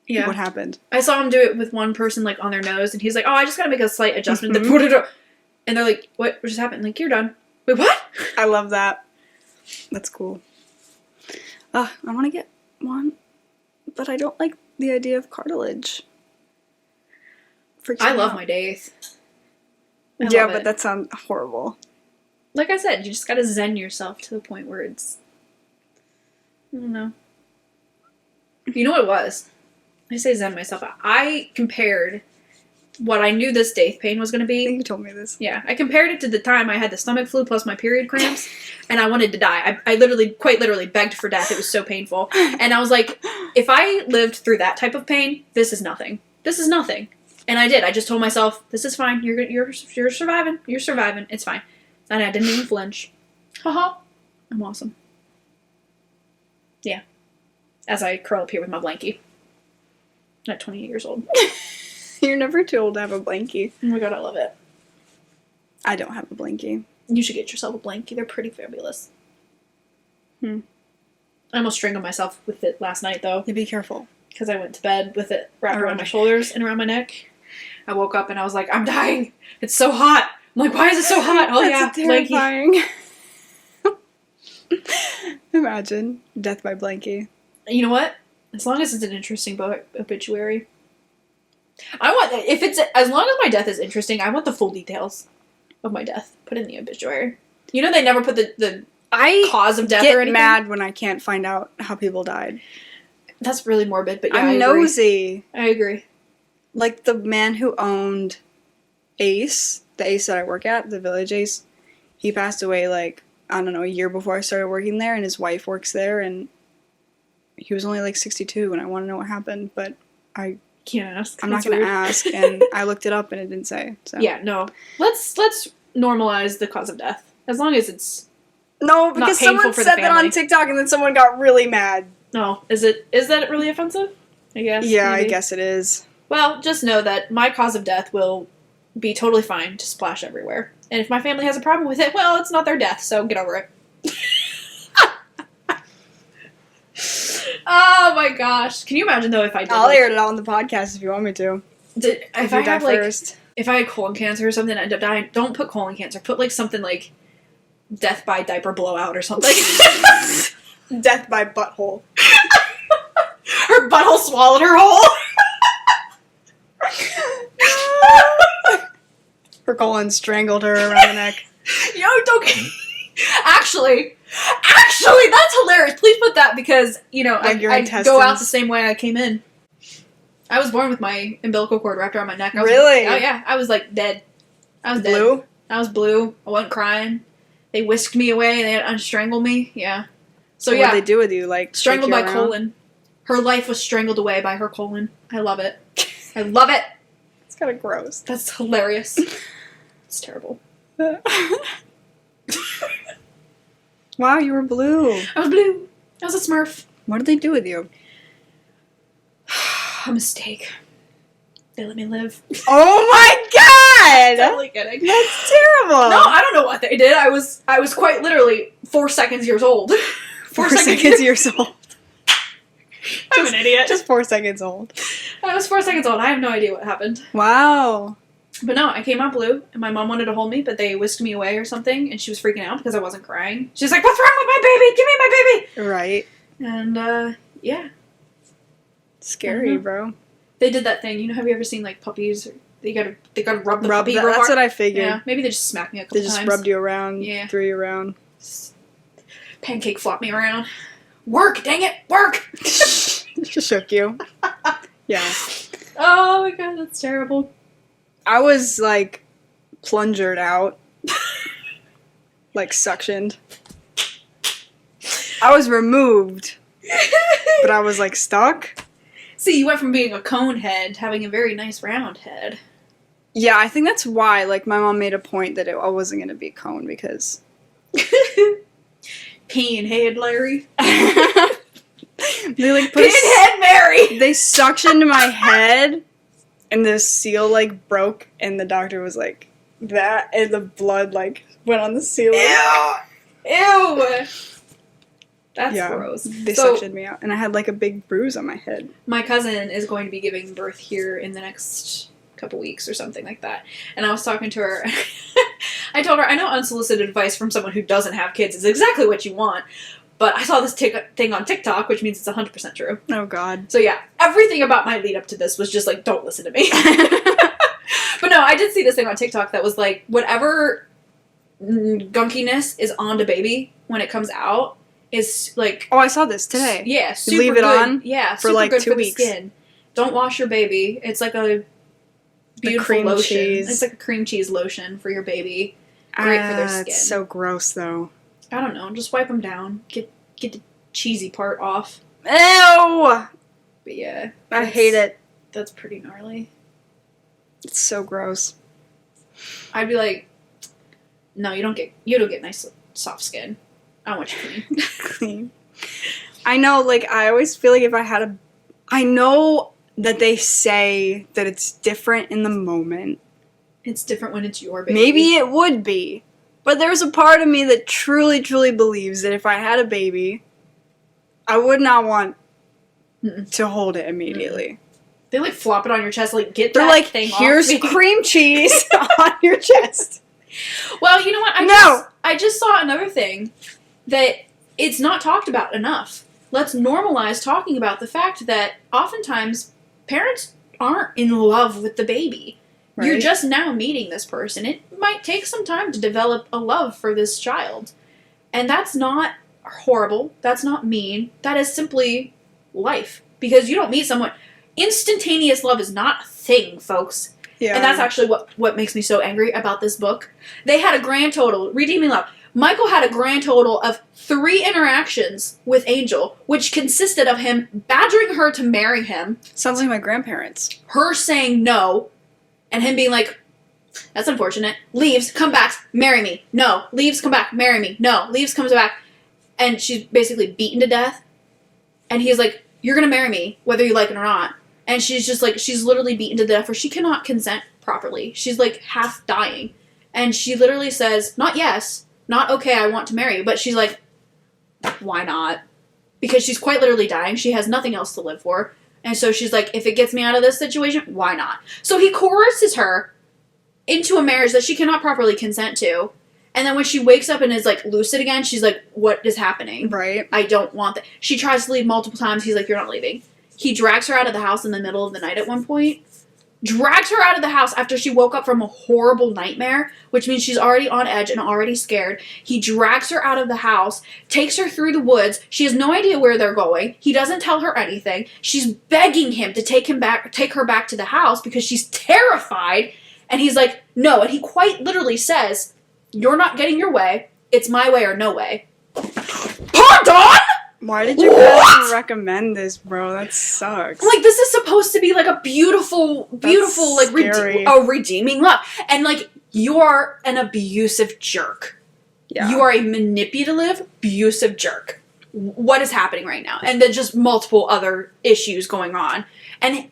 what happened. I saw him do it with one person, like, on their nose. And he's like, oh, I just gotta make a slight adjustment. And they're like, what just happened? Like, you're done. Wait, what? I love that. That's cool. I want to get one, but I don't like the idea of cartilage. I love my daith. Yeah, but that sounds horrible. Like I said, you just gotta zen yourself to the point where it's... I don't know. You know what it was? I say zen myself. I compared what I knew this day pain was going to I be. think you told me this. Yeah, I compared it to the time I had the stomach flu plus my period cramps, and I wanted to die. I literally, quite literally, begged for death. It was so painful. And I was like, if I lived through that type of pain, this is nothing. This is nothing. And I did. I just told myself, this is fine. You're surviving. You're surviving. It's fine. And I didn't even flinch. Haha. I'm awesome. Yeah. As I curl up here with my blankie. At 28 years old. You're never too old to have a blankie. Oh my god, I love it. I don't have a blankie. You should get yourself a blankie. They're pretty fabulous. I almost strangled myself with it last night, though. Yeah, be careful. Because I went to bed with it wrapped around my shoulders and around my neck. I woke up and I was like, I'm dying. It's so hot. I'm like, why is it so hot? Oh, That's yeah, terrifying. Imagine death by blankie. You know what? As long as it's an interesting obituary. I want, if it's, as long as my death is interesting, I want the full details of my death put in the obituary. You know, they never put the cause of death or anything. I get mad when I can't find out how people died. That's really morbid, but yeah, I'm nosy. I agree. Like the man who owned Ace, the Ace that I work at, the Village Ace, he passed away like, I don't know, a year before I started working there, and his wife works there, and he was only like 62, and I want to know what happened, but I can't ask. I'm not going to ask, and I looked it up and it didn't say. So. Yeah, no. Let's normalize the cause of death. As long as it's no, because someone said that on TikTok and then someone got really mad. No. Is that really offensive? I guess. Yeah, maybe. I guess it is. Well, just know that my cause of death will be totally fine to splash everywhere. And if my family has a problem with it, well, it's not their death, so get over it. Oh my gosh. Can you imagine though if I did I'll air it out on the podcast if you want me to. If I had first. If I had colon cancer or something and I end up dying, don't put colon cancer. Put like something like death by diaper blowout or something. Death by butthole. Her butthole swallowed her whole. Her colon strangled her around the neck. Yo, don't. Actually, that's hilarious. Please put that because, you know, like I go out the same way I came in. I was born with my umbilical cord wrapped around my neck. Really? Oh, yeah. I was, like, dead. I was blue? Dead. I was blue. I wasn't crying. They whisked me away and they had unstrangled me. Yeah. So, yeah. What did they do with you? Like, strangled by colon. Her life was strangled away by her colon. I love it. I love it. It's kind of gross. That's hilarious. It's terrible. Wow, you were blue. I was blue. I was a Smurf. What did they do with you? A mistake. They let me live. Oh my god! Totally kidding. That's terrible. No, I don't know what they did. I was quite literally 4 seconds years old. 4 seconds years old. I'm an idiot. Just 4 seconds old. I was 4 seconds old. I have no idea what happened. Wow. But no, I came out blue, and my mom wanted to hold me, but they whisked me away or something, and she was freaking out because I wasn't crying. She's like, "What's wrong with my baby? Give me my baby!" Right. And, yeah. Scary, bro. They did that thing. You know, have you ever seen, like, puppies? They gotta rub the puppy real hard. That's what I figured. Yeah, maybe they just smacked me a couple times. They just rubbed you around, threw you around. Pancake flopped me around. Work, dang it, work! Shook you. Yeah. Oh my god, that's terrible. I was, like, plungered out. Like, suctioned. I was removed. But I was, like, stuck. See, you went from being a cone head to having a very nice round head. Yeah, I think that's why, like, my mom made a point that I wasn't going to be a cone because... Pinhead Larry. They, like, Pinhead Mary! They suctioned my head, and the seal, like, broke, and the doctor was like, that, and the blood, like, went on the ceiling. Ew! That's gross. They suctioned me out, and I had, like, a big bruise on my head. My cousin is going to be giving birth here in the next couple weeks or something like that. And I was talking to her. I told her, I know unsolicited advice from someone who doesn't have kids is exactly what you want. But I saw this thing on TikTok, which means it's 100% true. Oh, God. So, yeah, everything about my lead up to this was just like, don't listen to me. But no, I did see this thing on TikTok that was like, whatever gunkiness is on the baby when it comes out is like... Oh, I saw this today. Yeah, super leave it good. on Yeah, for super like good 2 for weeks. the skin. Don't wash your baby. It's like a beautiful cream lotion. cheese. It's like a cream cheese lotion for your baby. Great for their skin. It's so gross, though. I don't know. Just wipe them down. Get the cheesy part off. Ew! But yeah. I hate it. That's pretty gnarly. It's so gross. I'd be like, no, you don't get nice soft skin. I want you clean. Clean. I know, like, I always feel like if I had I know that they say that it's different in the moment. It's different when it's your baby. Maybe it would be. But there's a part of me that truly, truly believes that if I had a baby, I would not want to hold it immediately. They, like, flop it on your chest, like, get They're that like, thing here's off me. cream cheese on your chest. Well, you know what? I just saw another thing that it's not talked about enough. Let's normalize talking about the fact that oftentimes parents aren't in love with the baby. Right. You're just now meeting this person. It might take some time to develop a love for this child. And that's not horrible. That's not mean. That is simply life. Because you don't meet someone. Instantaneous love is not a thing, folks. Yeah. And that's actually what makes me so angry about this book. They had a grand total, Redeeming Love. Michael had a grand total of 3 interactions with Angel, which consisted of him badgering her to marry him. Sounds like my grandparents. Her saying no, and him being like, that's unfortunate. Leaves, come back, marry me. No. Leaves, come back, marry me. No. Leaves, comes back. And she's basically beaten to death. And he's like, you're going to marry me, whether you like it or not. And she's just like, she's literally beaten to death, or she cannot consent properly. She's like half dying. And she literally says, not yes, not okay, I want to marry you. But she's like, why not? Because she's quite literally dying. She has nothing else to live for. And so she's like, if it gets me out of this situation, why not? So he coerces her into a marriage that she cannot properly consent to. And then when she wakes up and is, like, lucid again, she's like, what is happening? Right. I don't want that. She tries to leave multiple times. He's like, you're not leaving. He drags her out of the house in the middle of the night at one point. Drags her out of the house after she woke up from a horrible nightmare, which means she's already on edge and already scared. He drags her out of the house, takes her through the woods. She has no idea where they're going. He doesn't tell her anything. She's begging him to take her back to the house because she's terrified. And he's like, no. And he quite literally says, you're not getting your way. It's my way or no way. Pardon? Why did you guys recommend this, bro? That sucks. Like, this is supposed to be, like, a beautiful, like, redeeming love. And, like, you are an abusive jerk. Yeah. You are a manipulative, abusive jerk. What is happening right now? And then just multiple other issues going on. And,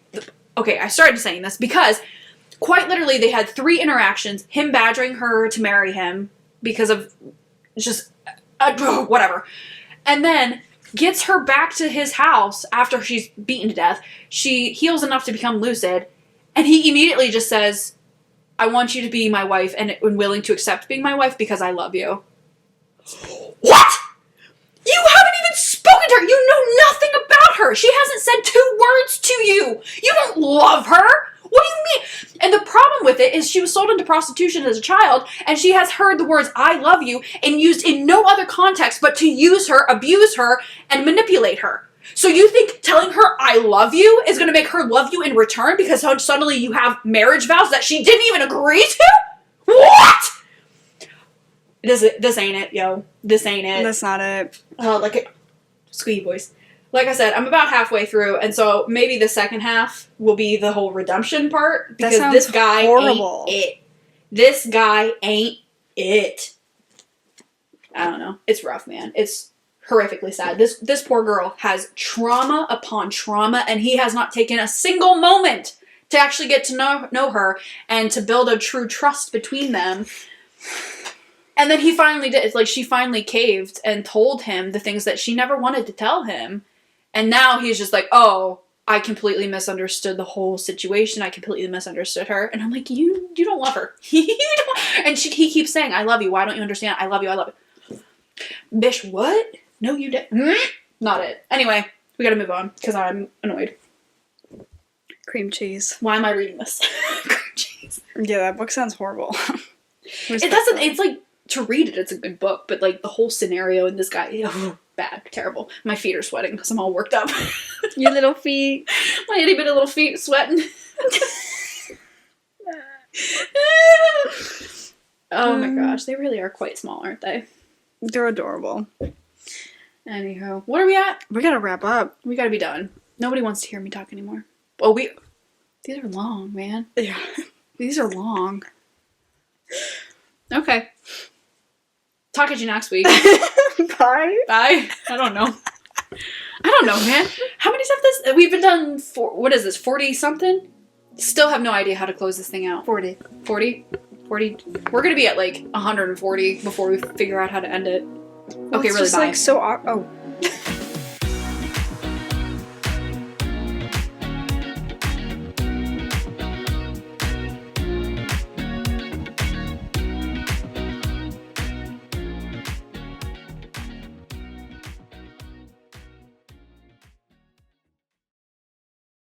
okay, I started saying this because, quite literally, they had 3 interactions. Him badgering her to marry him because of just, whatever. And then gets her back to his house after she's beaten to death. She heals enough to become lucid. And he immediately just says, I want you to be my wife and willing to accept being my wife because I love you. What? You haven't even spoken to her. You know nothing about her. She hasn't said 2 words to you. You don't love her. What do you mean? And the problem with it is she was sold into prostitution as a child, and she has heard the words, I love you, and used in no other context but to use her, abuse her, and manipulate her. So you think telling her, I love you, is going to make her love you in return because suddenly you have marriage vows that she didn't even agree to? What? This ain't it, yo. This ain't it. That's not it. Squeaky voice. Like I said, I'm about halfway through, and so maybe the second half will be the whole redemption part, because this guy ain't it. This guy ain't it. I don't know. It's rough, man. It's horrifically sad. This poor girl has trauma upon trauma, and he has not taken a single moment to actually get to know her and to build a true trust between them. And then he finally did. It's like she finally caved and told him the things that she never wanted to tell him. And now he's just like, oh, I completely misunderstood the whole situation. I completely misunderstood her. And I'm like, you don't love her. You don't. And he keeps saying, I love you. Why don't you understand? I love you. I love you. Bish, what? No, you didn't. Not it. Anyway, we gotta move on because I'm annoyed. Cream cheese. Why am I reading this? Cream cheese. Yeah, that book sounds horrible. It's like, to read it, it's a good book, but like the whole scenario and this guy, bad, terrible. My feet are sweating because I'm all worked up. Your little feet. My itty bitty little feet sweating. Oh my gosh, they really are quite small, aren't they? They're adorable. Anywho, what are we at? We gotta wrap up. We gotta be done. Nobody wants to hear me talk anymore. Oh, these are long, man. Yeah. These are long. Okay. Talk at you next week. Bye. Bye. I don't know. Man. How many stuff this? We've been done for, what is this, 40 something? Still have no idea how to close this thing out. 40. 40? 40? We're gonna be at like 140 before we figure out how to end it. Well, Okay, it's really, just bye. like so. Oh.